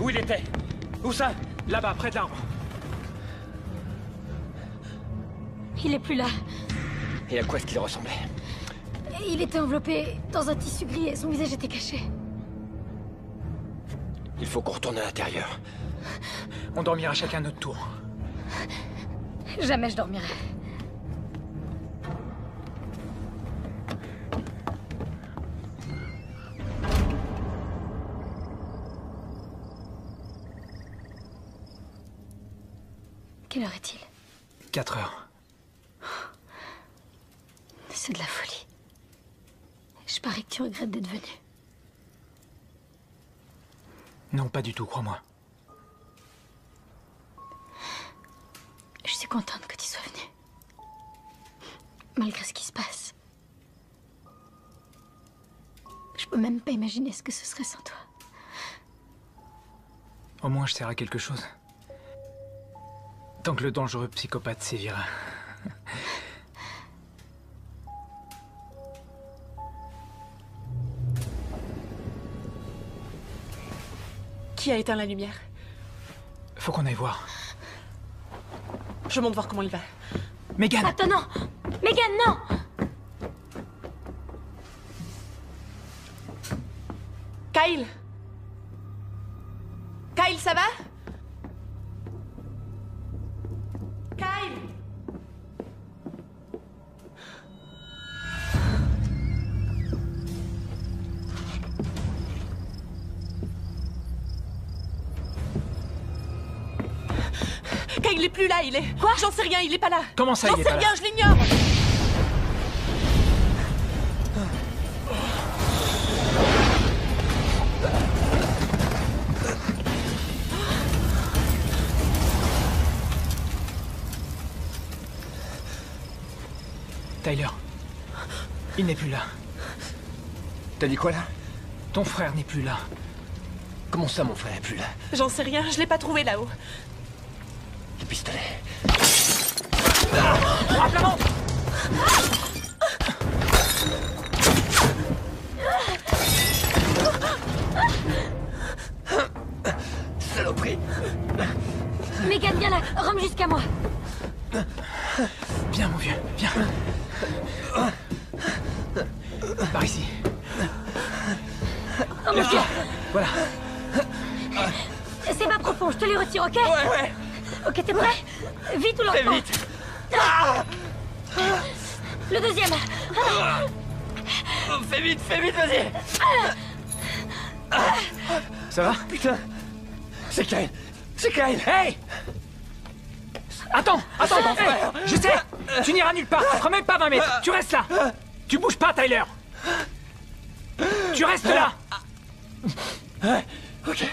Où il était? Où ça? Là-bas, près de l'arbre. Il est plus là. Et à quoi est-ce qu'il ressemblait? Il était enveloppé dans un tissu gris et son visage était caché. Il faut qu'on retourne à l'intérieur. On dormira chacun notre tour. Jamais je dormirai. Quelle heure est-il? 4 heures. C'est de la folie. Je parie que tu regrettes d'être venu. Non, pas du tout, crois-moi. Je suis contente que tu sois venu. Malgré ce qui se passe. Je peux même pas imaginer ce que ce serait sans toi. Au moins, je sers à quelque chose. Tant que le dangereux psychopathe sévira. Qui a éteint la lumière? Faut qu'on aille voir. Je monte voir comment il va. Megan! Attends, non! Megan, non! Kyle? Kyle, ça va? Kyle? Kyle, il est plus là, il est... Quoi? J'en sais rien, il est pas là. Comment ça, J'en il est sais pas rien, là? je l'ignore. Tyler. Il n'est plus là. T'as dit quoi là? Ton frère n'est plus là. Comment ça, mon frère est plus là? J'en sais rien, je l'ai pas trouvé là-haut. Le pistolet. Frappe la montre! Saloperie! Megan, viens là! Rome jusqu'à moi! Viens, mon vieux, viens. Par ici. Oh mon Dieu! Voilà. C'est pas profond, je te les retire, ok? Ouais! Ok, t'es prêt? Vite ou lentement? Très vite! Le deuxième! Fais vite, vas-y! Ça va? Putain! C'est Kyle! C'est Kyle! Hey! Attends, hey, je sais. Tu n'iras nulle part. Tu feras même pas 20 mètres. Tu restes là. Tu bouges pas, Tyler. Tu restes là. Ok.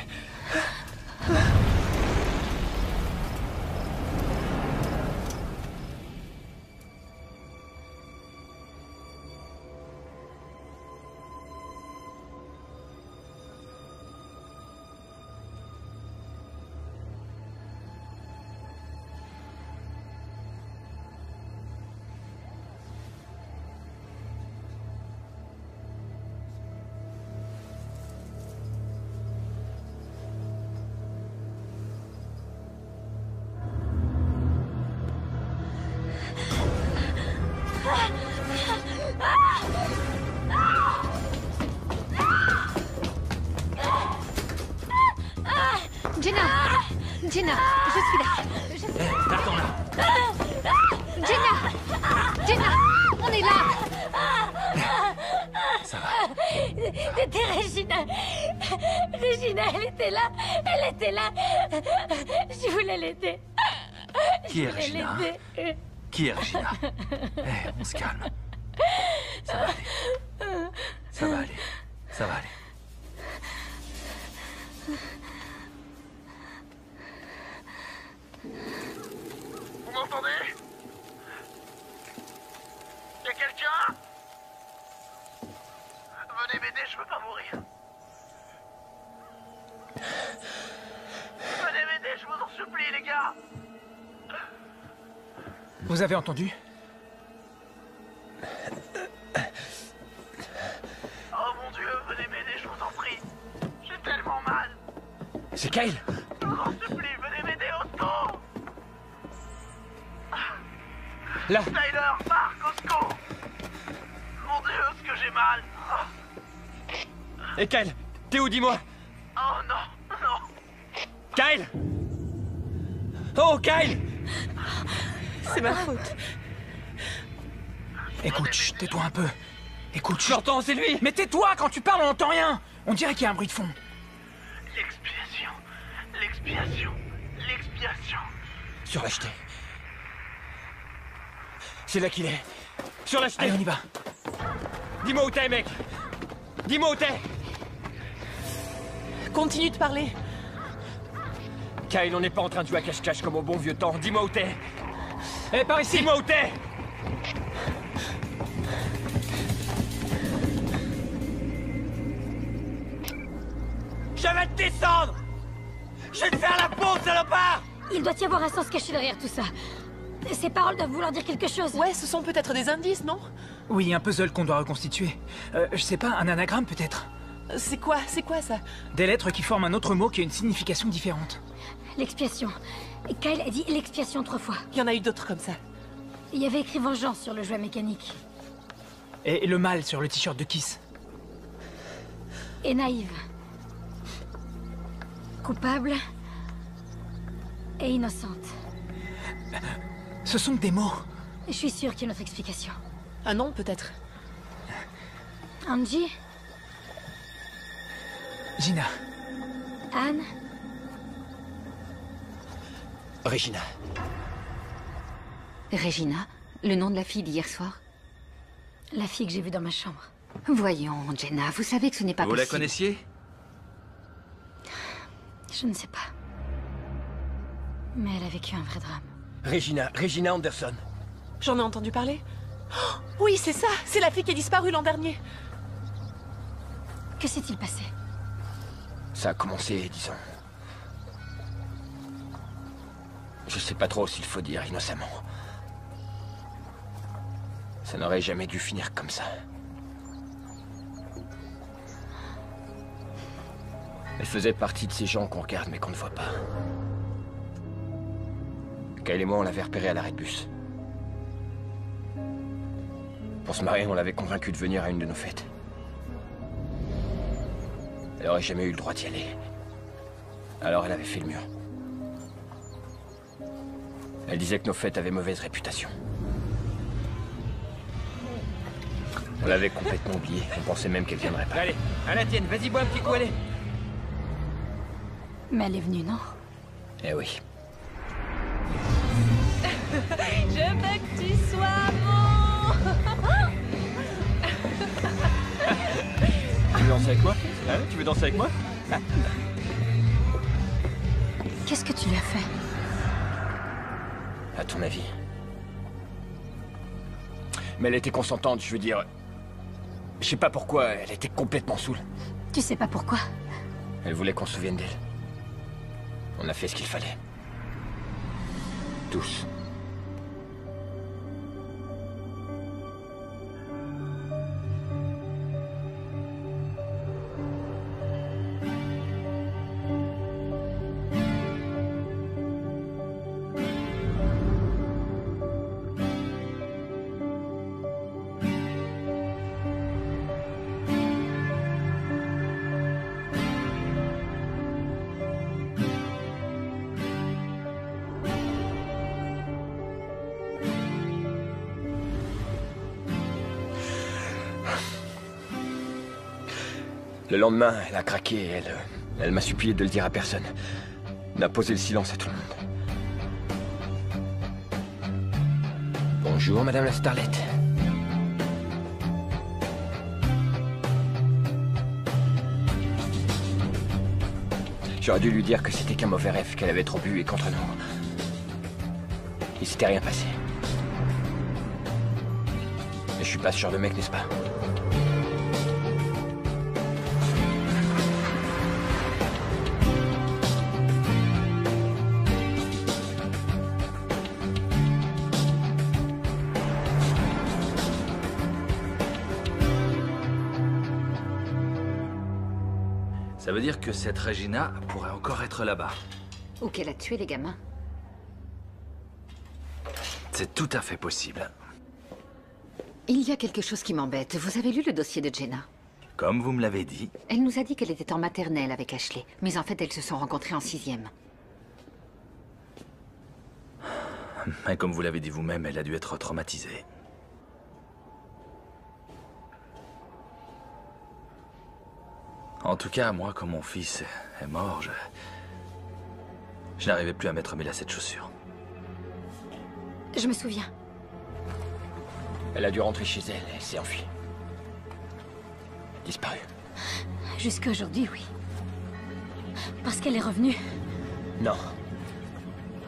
Jenna, je suis là. Attends là. Jenna, on est là. Ça va. C'était Regina. Regina, elle était là. Elle était là. Je voulais l'aider. Qui est Regina? Qui est Regina? On se calme. Ça va aller. Ça va aller. Ça va aller. Vous m'entendez? Y'a quelqu'un? Venez m'aider, je veux pas mourir. Venez m'aider, je vous en supplie, les gars. Vous avez entendu? Oh mon Dieu, venez m'aider, je vous en prie. J'ai tellement mal. C'est Kyle. Je vous en supplie, venez m'aider au secours. Là. Tyler, Marc, au secours. Mon Dieu, ce que j'ai mal. Et Kyle, t'es où, dis-moi? Oh non, non. Kyle! Oh, Kyle! C'est ma faute. Écoute, chut, tais-toi un peu. Écoute, chut. J'entends, c'est lui! Mais tais-toi, quand tu parles, on n'entend rien. On dirait qu'il y a un bruit de fond. L'expiation. L'expiation. L'expiation. Sur la jetée. C'est là qu'il est. Sur la jetée. Allez, on y va. Dis-moi où t'es, mec. Dis-moi où t'es. Continue de parler. Kyle, on n'est pas en train de jouer à cache-cache comme au bon vieux temps. Dis-moi où t'es. Eh, par ici. Dis-moi où t'es. Je vais te descendre. Je vais te faire la peau, salopard. Il doit y avoir un sens caché derrière tout ça. Ces paroles doivent vouloir dire quelque chose. Ouais, ce sont peut-être des indices, non? Oui, un puzzle qu'on doit reconstituer. Je sais pas, un anagramme peut-être. C'est quoi ça? Des lettres qui forment un autre mot qui a une signification différente. L'expiation. Kyle a dit l'expiation 3 fois. Il y en a eu d'autres comme ça. Il y avait écrit vengeance sur le jouet mécanique. Et le mal sur le t-shirt de Kiss. Et naïve. Coupable. Et innocente. Ce sont des mots. Je suis sûre qu'il y a une autre explication. Un nom, peut-être. Angie? Gina. Anne? Regina. Regina, le nom de la fille d'hier soir? La fille que j'ai vue dans ma chambre. Voyons, Jenna, vous savez que ce n'est pas Vous possible. la connaissiez? Je ne sais pas. Mais elle a vécu un vrai drame. Regina Anderson. J'en ai entendu parler. Oh, oui, c'est ça. C'est la fille qui a disparu l'an dernier. Que s'est-il passé? Ça a commencé, disons... Je sais pas trop s'il faut dire innocemment. Ça n'aurait jamais dû finir comme ça. Elle faisait partie de ces gens qu'on regarde mais qu'on ne voit pas. Kyle et moi, on l'avait repérée à l'arrêt de bus. Pour se marier, on l'avait convaincue de venir à une de nos fêtes. Elle aurait jamais eu le droit d'y aller. Alors elle avait fait le mur. Elle disait que nos fêtes avaient mauvaise réputation. On l'avait complètement oubliée. On pensait même qu'elle viendrait pas. Allez, à la tienne, vas-y, bois un petit coup, allez. Mais elle est venue, non? Eh oui. Je veux que tu sois mon... Tu veux danser avec moi? Hein? Tu veux danser avec moi? Qu'est-ce que tu lui as fait? À ton avis? Mais elle était consentante, je veux dire... Je sais pas pourquoi, elle était complètement saoule. Tu sais pas pourquoi? Elle voulait qu'on se souvienne d'elle. On a fait ce qu'il fallait. Tous. Le lendemain, elle a craqué et elle m'a supplié de le dire à personne. On a posé le silence à tout le monde. Bonjour, Madame la Starlette. J'aurais dû lui dire que c'était qu'un mauvais rêve, qu'elle avait trop bu et contre nous. Il s'était rien passé. Mais je suis pas ce genre de mec, n'est-ce pas? Ça veut dire que cette Regina pourrait encore être là-bas. Ou qu'elle a tué les gamins. C'est tout à fait possible. Il y a quelque chose qui m'embête. Vous avez lu le dossier de Jenna? Comme vous me l'avez dit. Elle nous a dit qu'elle était en maternelle avec Ashley. Mais en fait, elles se sont rencontrées en 6e. Et comme vous l'avez dit vous-même, elle a dû être traumatisée. En tout cas, moi, quand mon fils est mort, je n'arrivais plus à mettre mes lacets de chaussures. Je me souviens. Elle a dû rentrer chez elle, elle s'est enfuie. Disparue. Jusqu'à aujourd'hui, oui. Parce qu'elle est revenue. Non.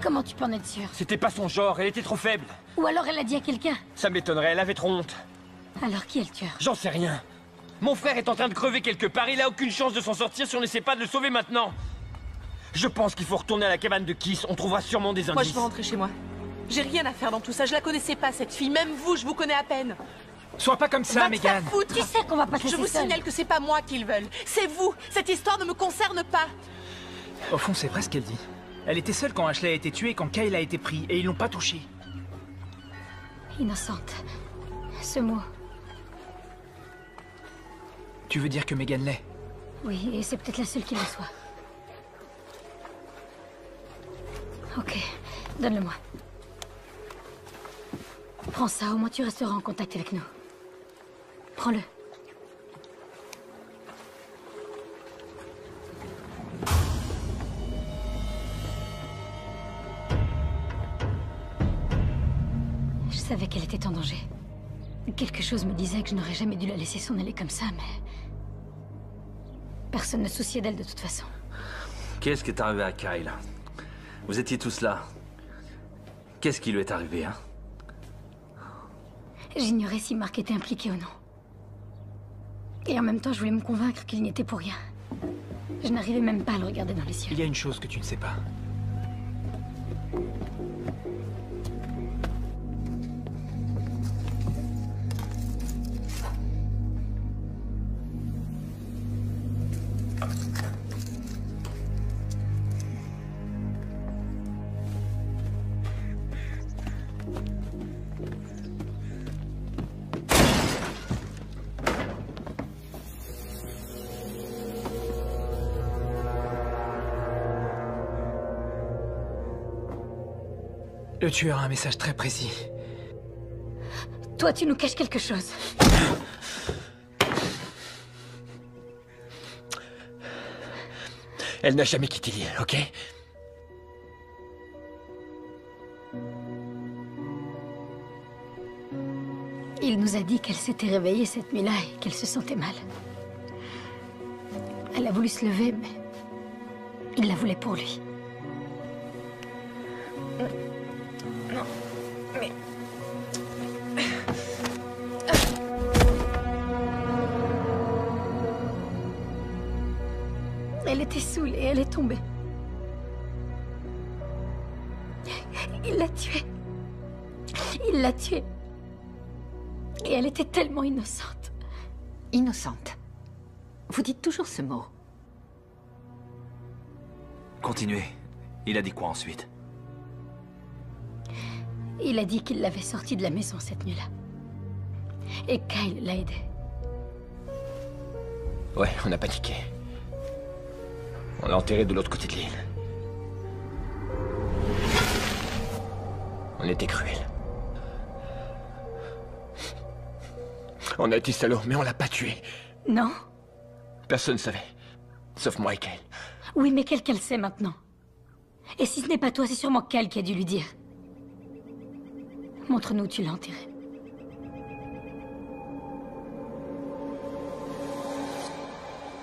Comment tu peux en être sûr? C'était pas son genre, elle était trop faible. Ou alors elle a dit à quelqu'un. Ça m'étonnerait, elle avait trop honte. Alors qui est le tueur? J'en sais rien. Mon frère est en train de crever quelque part, il a aucune chance de s'en sortir si on n'essaie pas de le sauver maintenant. Je pense qu'il faut retourner à la cabane de Kiss, on trouvera sûrement des indices. Moi, je veux rentrer chez moi. J'ai rien à faire dans tout ça, je la connaissais pas, cette fille. Même vous, je vous connais à peine. Sois pas comme ça, Megan. Tu sais qu'on va pas te laisser Je vous seule. signale que c'est pas moi qu'ils veulent. C'est vous. Cette histoire ne me concerne pas. Au fond, c'est vrai ce qu'elle dit. Elle était seule quand Ashley a été tuée et quand Kyle a été pris, et ils l'ont pas touchée. Innocente. Ce mot. Tu veux dire que Megan l'est? Oui, et c'est peut-être la seule qui le soit. Ok, donne-le-moi. Prends ça, au moins tu resteras en contact avec nous. Prends-le. Je savais qu'elle était en danger. Quelque chose me disait que je n'aurais jamais dû la laisser s'en aller comme ça, mais... Personne ne se souciait d'elle de toute façon. Qu'est-ce qui est arrivé à Kyle? Vous étiez tous là. Qu'est-ce qui lui est arrivé, hein? J'ignorais si Mark était impliqué ou non. Et en même temps, je voulais me convaincre qu'il n'y était pour rien. Je n'arrivais même pas à le regarder dans les yeux. Il y a une chose que tu ne sais pas. Le tueur a un message très précis. Toi, tu nous caches quelque chose. Elle n'a jamais quitté l'île, ok? Il nous a dit qu'elle s'était réveillée cette nuit-là et qu'elle se sentait mal. Elle a voulu se lever, mais il la voulait pour lui. Non, mais... Elle était saoulée, elle est tombée. Il l'a tuée. Il l'a tuée. Et elle était tellement innocente. Innocente. Vous dites toujours ce mot. Continuez. Il a dit quoi ensuite? Il a dit qu'il l'avait sortie de la maison cette nuit-là. Et Kyle l'a aidé. Ouais, on a paniqué. On l'a enterré de l'autre côté de l'île. On était cruels. On a été salauds, mais on l'a pas tué. Non? Personne ne savait. Sauf moi et Kyle. Oui, mais quelqu'un le sait maintenant. Et si ce n'est pas toi, c'est sûrement Kyle qui a dû lui dire. Montre-nous où tu l'as enterré.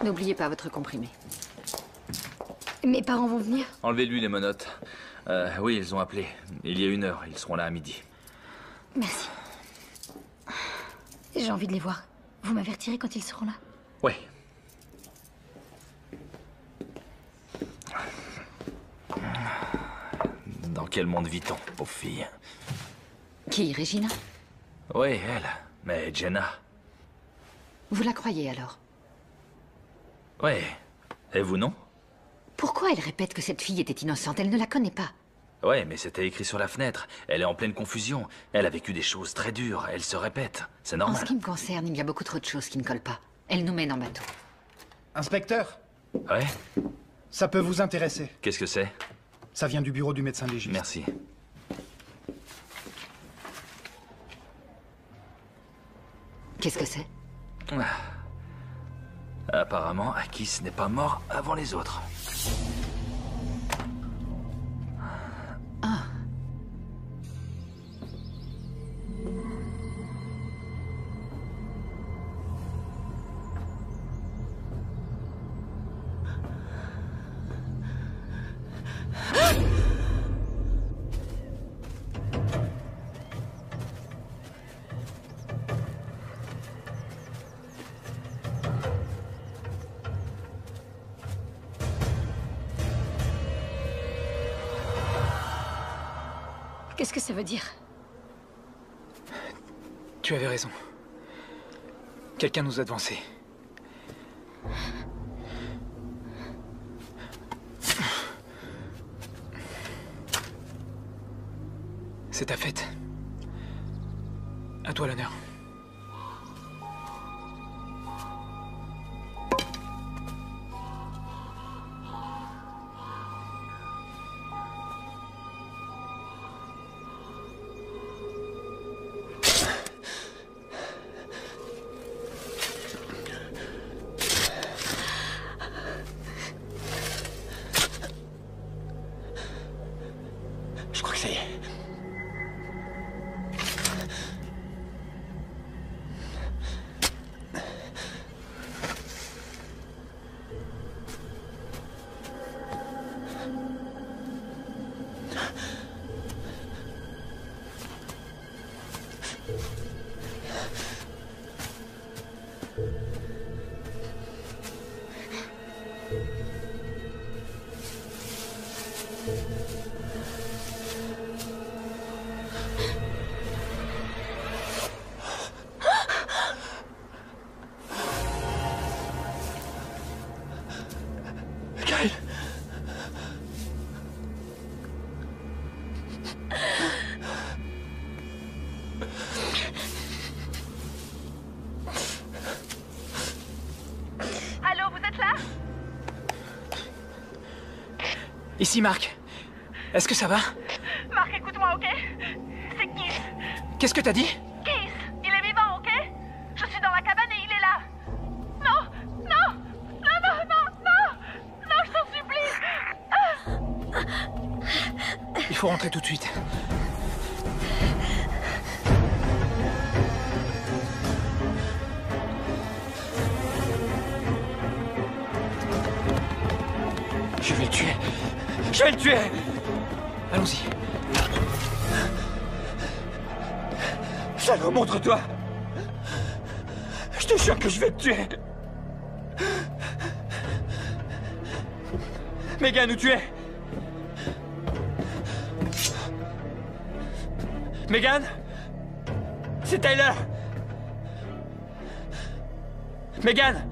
N'oubliez pas votre comprimé. Mes parents vont venir? Enlevez-lui les menottes. Oui, ils ont appelé. Il y a 1 heure. Ils seront là à midi. Merci. J'ai envie de les voir. Vous m'avertirez quand ils seront là? Oui. Dans quel monde vit-on, pauvre fille? Qui, Regina? Oui, elle. Mais Jenna? Vous la croyez alors? Oui. Et vous, non? Pourquoi elle répète que cette fille était innocente? Elle ne la connaît pas. Ouais, mais c'était écrit sur la fenêtre. Elle est en pleine confusion. Elle a vécu des choses très dures. Elle se répète. C'est En normal. ce qui me concerne, il y a beaucoup trop de choses qui ne collent pas. Elle nous mène en bateau. Inspecteur, Ouais? ça peut vous intéresser. Qu'est-ce que c'est? Ça vient du bureau du médecin légiste. Merci. Qu'est-ce que c'est? Apparemment, Akis n'est pas mort avant les autres. Ah. Qu'est-ce que ça veut dire? Tu avais raison. Quelqu'un nous a devancés. C'est ta fête. À toi l'honneur. Je crois que ça y est. Kyle. Allô, vous êtes là? Ici, Marc. Est-ce que ça va? Marc, écoute-moi, ok? C'est Keith. Qu'est-ce que t'as dit? Keith, il est vivant, ok? Je suis dans la cabane et il est là. Non, non, non, non, non, non, non, je t'en supplie. Il faut rentrer tout de suite. vais le tuer. Je vais le tuer. Allons-y. Salaud, montre-toi. Je te jure que je vais te tuer. Megan, où tu es? Megan? C'est Tyler. Megan?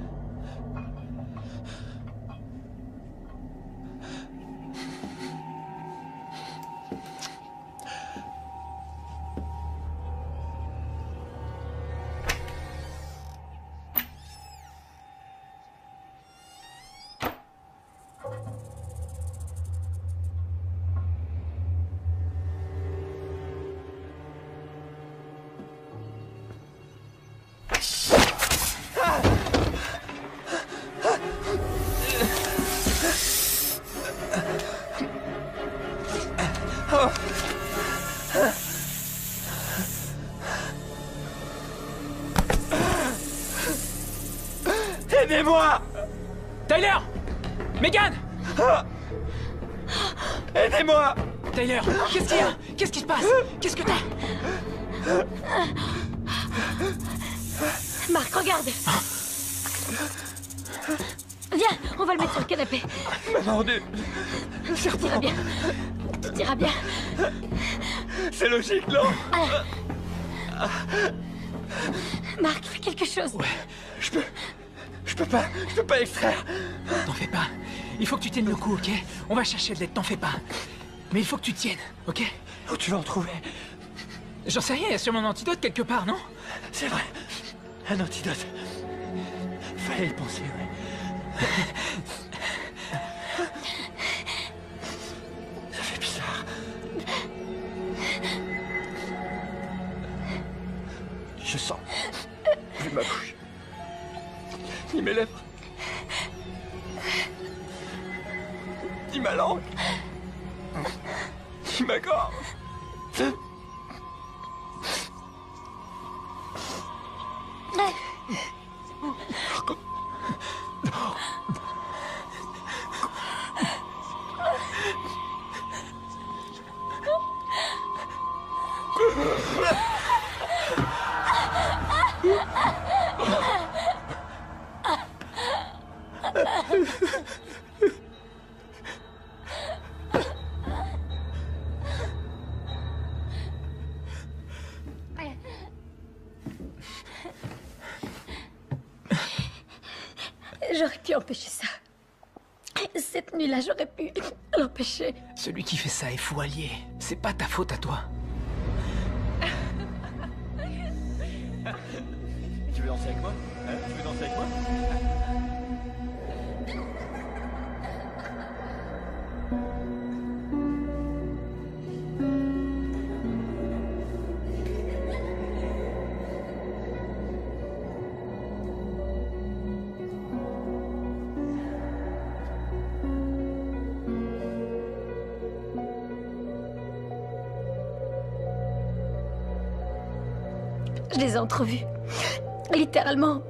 Aidez-moi! Tyler! Megan! Aidez-moi! Tyler, qu'est-ce qu'il y a? Qu'est-ce qui se passe? Qu'est-ce que t'as? Marc, regarde! Viens, on va le mettre sur le canapé. Il m'a mordu. Tout ira bien. Tout ira bien. C'est logique, non? Marc, fais quelque chose. Ouais, Je peux pas l'extraire. t'en fais pas. Il faut que tu tiennes le coup, ok? On va chercher de l'aide, t'en fais pas. Mais il faut que tu tiennes, ok? Où tu vas en trouver? J'en sais rien, il y a sûrement un antidote quelque part, non? C'est vrai. Un antidote. Fallait y penser, ouais. Ça fait bizarre. Je sens. Ni ma bouche. Ni mes lèvres. Ni ma langue. Ni ma gorge. J'aurais pu empêcher ça. Cette nuit-là, j'aurais pu l'empêcher. Celui qui fait ça est fou allié. C'est pas ta faute à toi. Tu veux danser avec moi? Tu veux danser avec moi? Je les ai entrevus. Littéralement,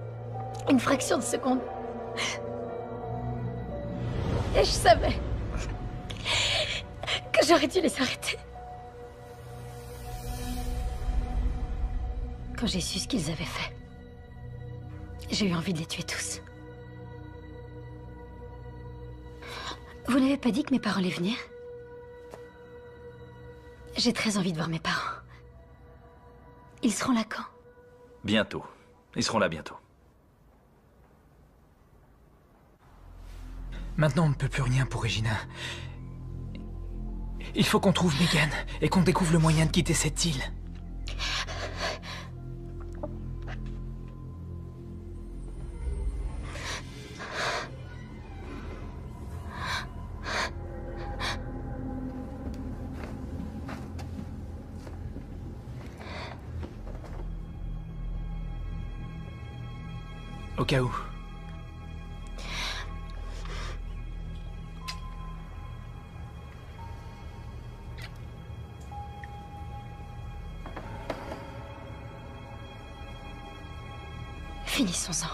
une fraction de seconde. Et je savais que j'aurais dû les arrêter. Quand j'ai su ce qu'ils avaient fait, j'ai eu envie de les tuer tous. Vous n'avez pas dit que mes parents allaient venir? J'ai très envie de voir mes parents. Ils seront là quand? Bientôt. Ils seront là bientôt. Maintenant, on ne peut plus rien pour Regina. Il faut qu'on trouve Megan et qu'on découvre le moyen de quitter cette île. Au cas où. Finissons-en.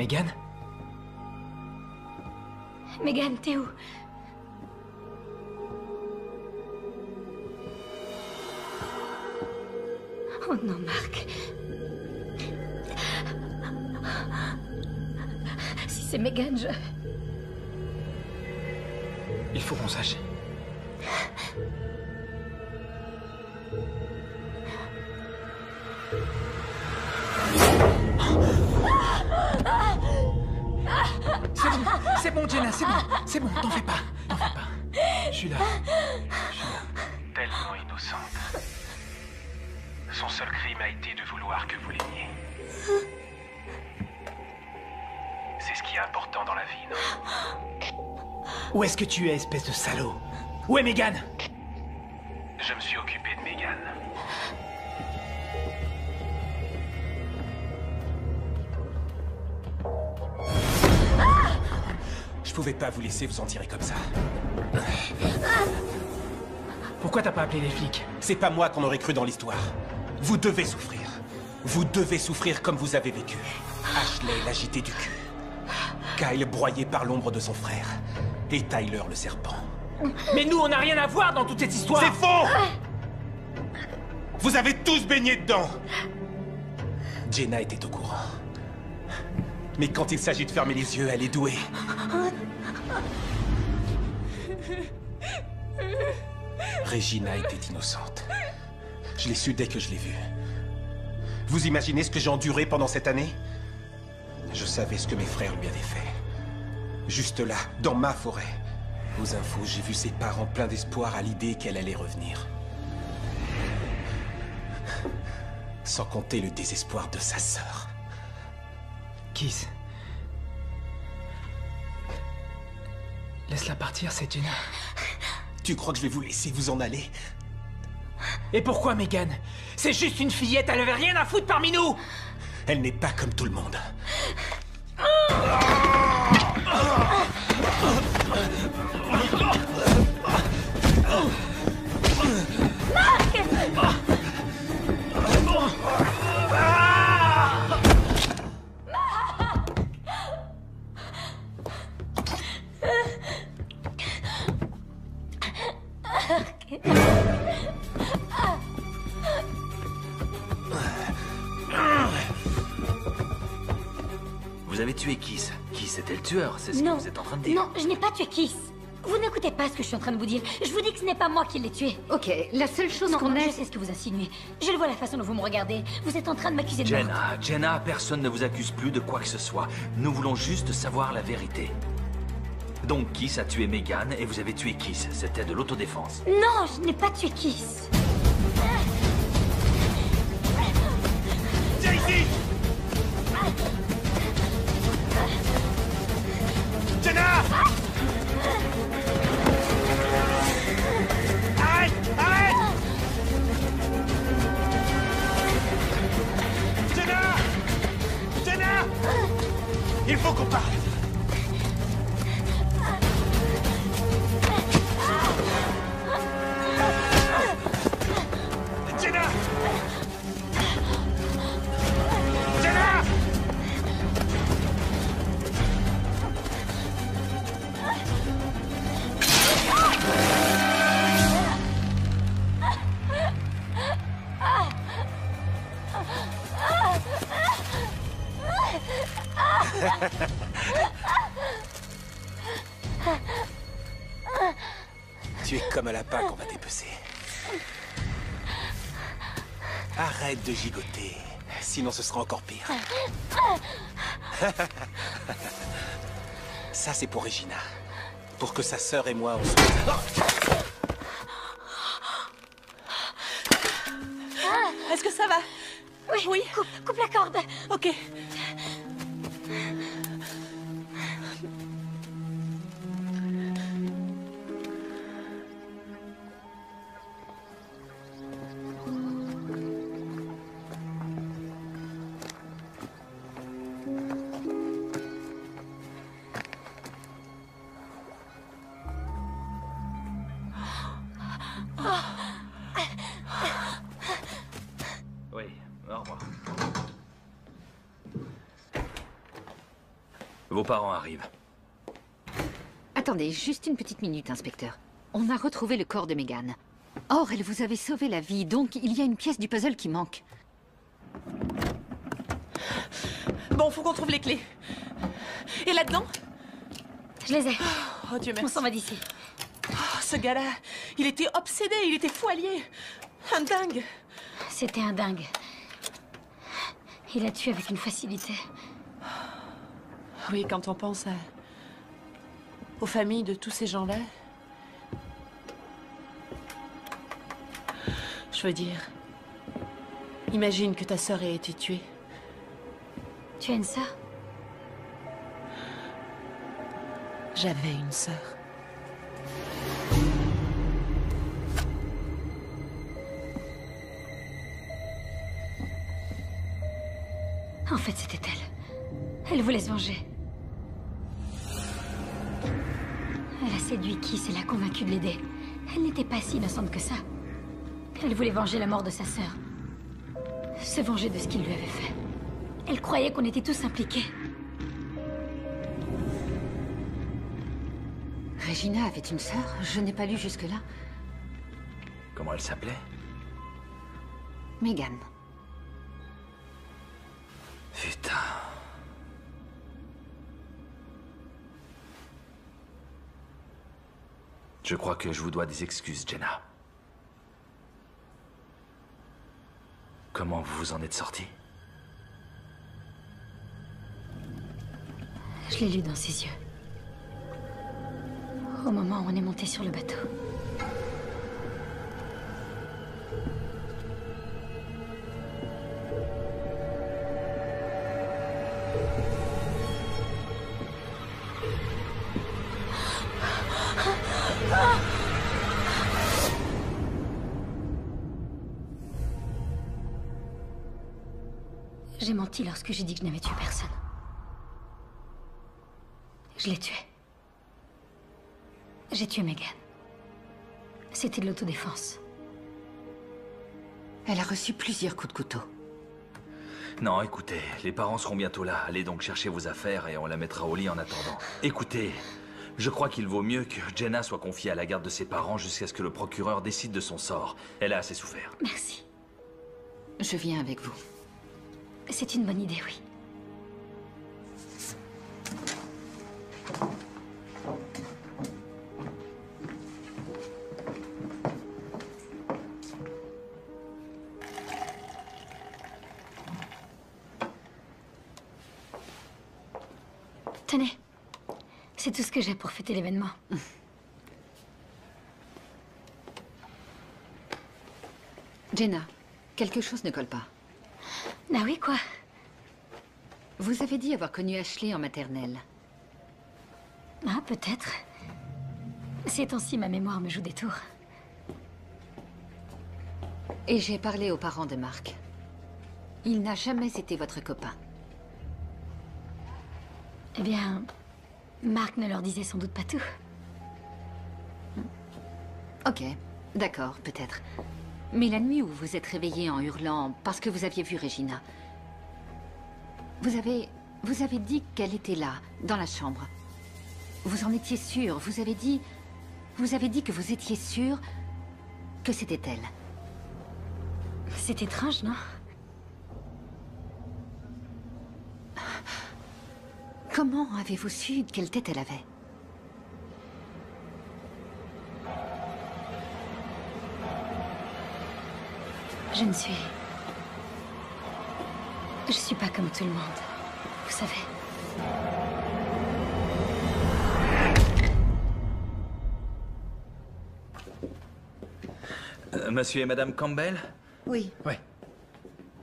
Megan? Megan, t'es où? Oh non, Marc. Si c'est Megan, je... Il faut qu'on sache. C'est bon, Jenna, c'est bon, t'en fais pas. Je suis là. Tellement innocente. Son seul crime a été de vouloir que vous l'aimiez. C'est ce qui est important dans la vie, non? Où est-ce que tu es, espèce de salaud? Où est Megan? Je me suis occupé de Megan. Je pouvais pas vous laisser vous en tirer comme ça. Pourquoi t'as pas appelé les flics? C'est pas moi qu'on aurait cru dans l'histoire. Vous devez souffrir. Vous devez souffrir comme vous avez vécu. Ashley l'agité du cul. Kyle broyé par l'ombre de son frère. Et Tyler le serpent. Mais nous, on n'a rien à voir dans toute cette histoire. C'est faux! Vous avez tous baigné dedans. Jenna était au courant. Mais quand il s'agit de fermer les yeux, elle est douée. Regina était innocente. Je l'ai su dès que je l'ai vue. Vous imaginez ce que j'ai enduré pendant cette année? Je savais ce que mes frères lui avaient fait. Juste là, dans ma forêt. Aux infos, j'ai vu ses parents pleins d'espoir à l'idée qu'elle allait revenir. Sans compter le désespoir de sa sœur. Kiss. Laisse-la partir, c'est Jenna. Tu crois que je vais vous laisser vous en aller? Et pourquoi, Megan? C'est juste une fillette, elle avait rien à foutre parmi nous! Elle n'est pas comme tout le monde. Vous avez tué Kiss. Kiss était le tueur, c'est ce que vous êtes en train de dire. Non, je n'ai pas tué Kiss. Vous n'écoutez pas ce que je suis en train de vous dire. Je vous dis que ce n'est pas moi qui l'ai tué. Ok, la seule chose qu'on Je ait... sais ce que vous insinuez. Je le vois la façon dont vous me regardez. Vous êtes en train de m'accuser de meurtre. Jenna, personne ne vous accuse plus de quoi que ce soit. Nous voulons juste savoir la vérité. Donc Kiss a tué Megan et vous avez tué Kiss. C'était de l'autodéfense. Non, je n'ai pas tué Kiss. Viens ici! Jenna! Arrête! Arrête! Jenna! Jenna! Il faut qu'on parle! Jenna! Jenna! Tu es comme un lapin qu'on va dépecer. Arrête de gigoter, sinon ce sera encore pire. Ça, c'est pour Regina. Pour que sa sœur et moi, on soit... Est-ce que ça va? Oui. Coupe la corde. Ok. Oui, au revoir. Vos parents arrivent. Attendez, juste une petite minute, inspecteur. On a retrouvé le corps de Megan. Or, elle vous avait sauvé la vie, donc il y a une pièce du puzzle qui manque. Bon, faut qu'on trouve les clés. Et là-dedans? Je les ai. Oh Dieu merci. On s'en va d'ici. Oh, ce gars-là, il était obsédé, il était fou allié. Un dingue. C'était un dingue. Il a tué avec une facilité. Oui, quand on pense aux familles de tous ces gens-là. Je veux dire, imagine que ta sœur ait été tuée. Tu as une sœur? J'avais une sœur. En fait, c'était elle. Elle voulait se venger. Elle a séduit Kiss et l'a convaincu de l'aider. Elle n'était pas si innocente que ça. Elle voulait venger la mort de sa sœur. Se venger de ce qu'il lui avait fait. Elle croyait qu'on était tous impliqués. Regina avait une sœur? Je n'ai pas lu jusque-là. Comment elle s'appelait? Megan. Putain. Je crois que je vous dois des excuses, Jenna. Comment vous vous en êtes sortie? Je l'ai lu dans ses yeux. Au moment où on est monté sur le bateau. J'ai menti lorsque j'ai dit que je n'avais tué personne. Je l'ai tué. J'ai tué Megan. C'était de l'autodéfense. Elle a reçu plusieurs coups de couteau. Non, écoutez, les parents seront bientôt là. Allez donc chercher vos affaires et on la mettra au lit en attendant. Écoutez, je crois qu'il vaut mieux que Jenna soit confiée à la garde de ses parents jusqu'à ce que le procureur décide de son sort. Elle a assez souffert. Merci. Je viens avec vous. C'est une bonne idée, oui. Tenez, c'est tout ce que j'ai pour fêter l'événement. Jenna, quelque chose ne colle pas. Ah oui, quoi? Vous avez dit avoir connu Ashley en maternelle. Ah, peut-être. Ces temps-ci, ma mémoire me joue des tours. Et j'ai parlé aux parents de Mark. Il n'a jamais été votre copain. Eh bien, Mark ne leur disait sans doute pas tout. Ok, d'accord, peut-être. Mais la nuit où vous vous êtes réveillé en hurlant parce que vous aviez vu Regina, vous avez dit qu'elle était là, dans la chambre. Vous en étiez sûr, vous avez dit que vous étiez sûr que c'était elle. C'est étrange, non? Comment avez-vous su quelle tête elle avait? Je suis pas comme tout le monde, vous savez. Monsieur et Madame Campbell? Oui.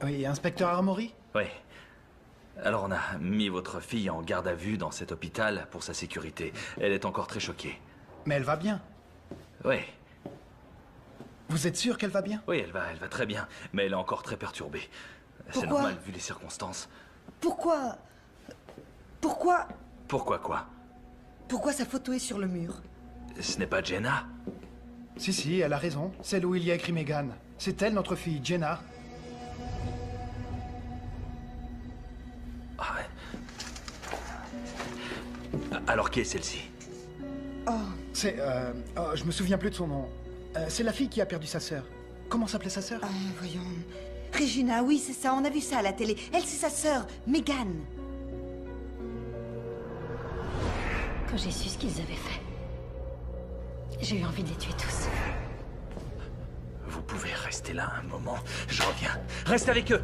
Oui, inspecteur Armory? Oui. Alors on a mis votre fille en garde à vue dans cet hôpital pour sa sécurité. Elle est encore très choquée. Mais elle va bien. Oui. Vous êtes sûr qu'elle va bien? Oui, elle va très bien, mais elle est encore très perturbée. C'est normal vu les circonstances. Pourquoi Pourquoi quoi? Pourquoi sa photo est sur le mur? Ce n'est pas Jenna? Si, elle a raison. Celle où il y a écrit Megan. C'est elle, notre fille, Jenna. Ah ouais. Alors qui est celle-ci? Oh, c'est... oh, je me souviens plus de son nom. C'est la fille qui a perdu sa sœur. Comment s'appelait sa sœur? Voyons... Regina, oui, c'est ça, on a vu ça à la télé. Elle, c'est sa sœur, Megan. Quand j'ai su ce qu'ils avaient fait, j'ai eu envie de les tuer tous. Vous pouvez rester là un moment. Je reviens. Reste avec eux.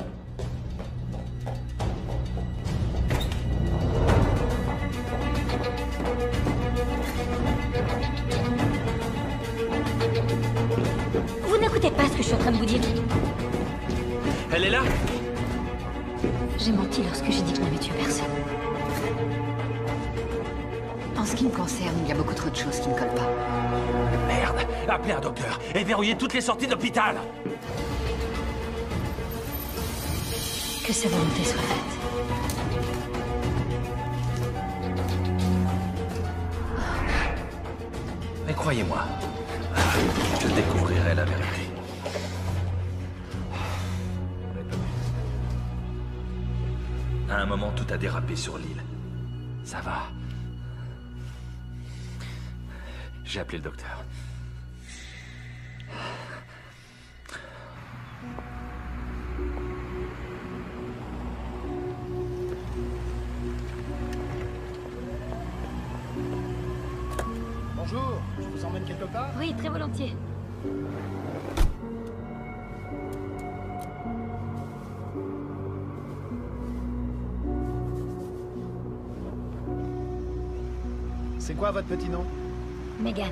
Vous n'écoutez pas ce que je suis en train de vous dire. Elle est là? J'ai menti lorsque j'ai dit que je n'avais tué personne. En ce qui me concerne, il y a beaucoup trop de choses qui ne collent pas. Merde! Appelez un docteur et verrouillez toutes les sorties d'hôpital! Que sa volonté soit faite. Mais croyez-moi, je découvrirai la vérité. À un moment, tout a dérapé sur l'île. Ça va. J'ai appelé le docteur. Bonjour, je vous emmène quelque part? Oui, très volontiers. C'est quoi votre petit nom? Megan.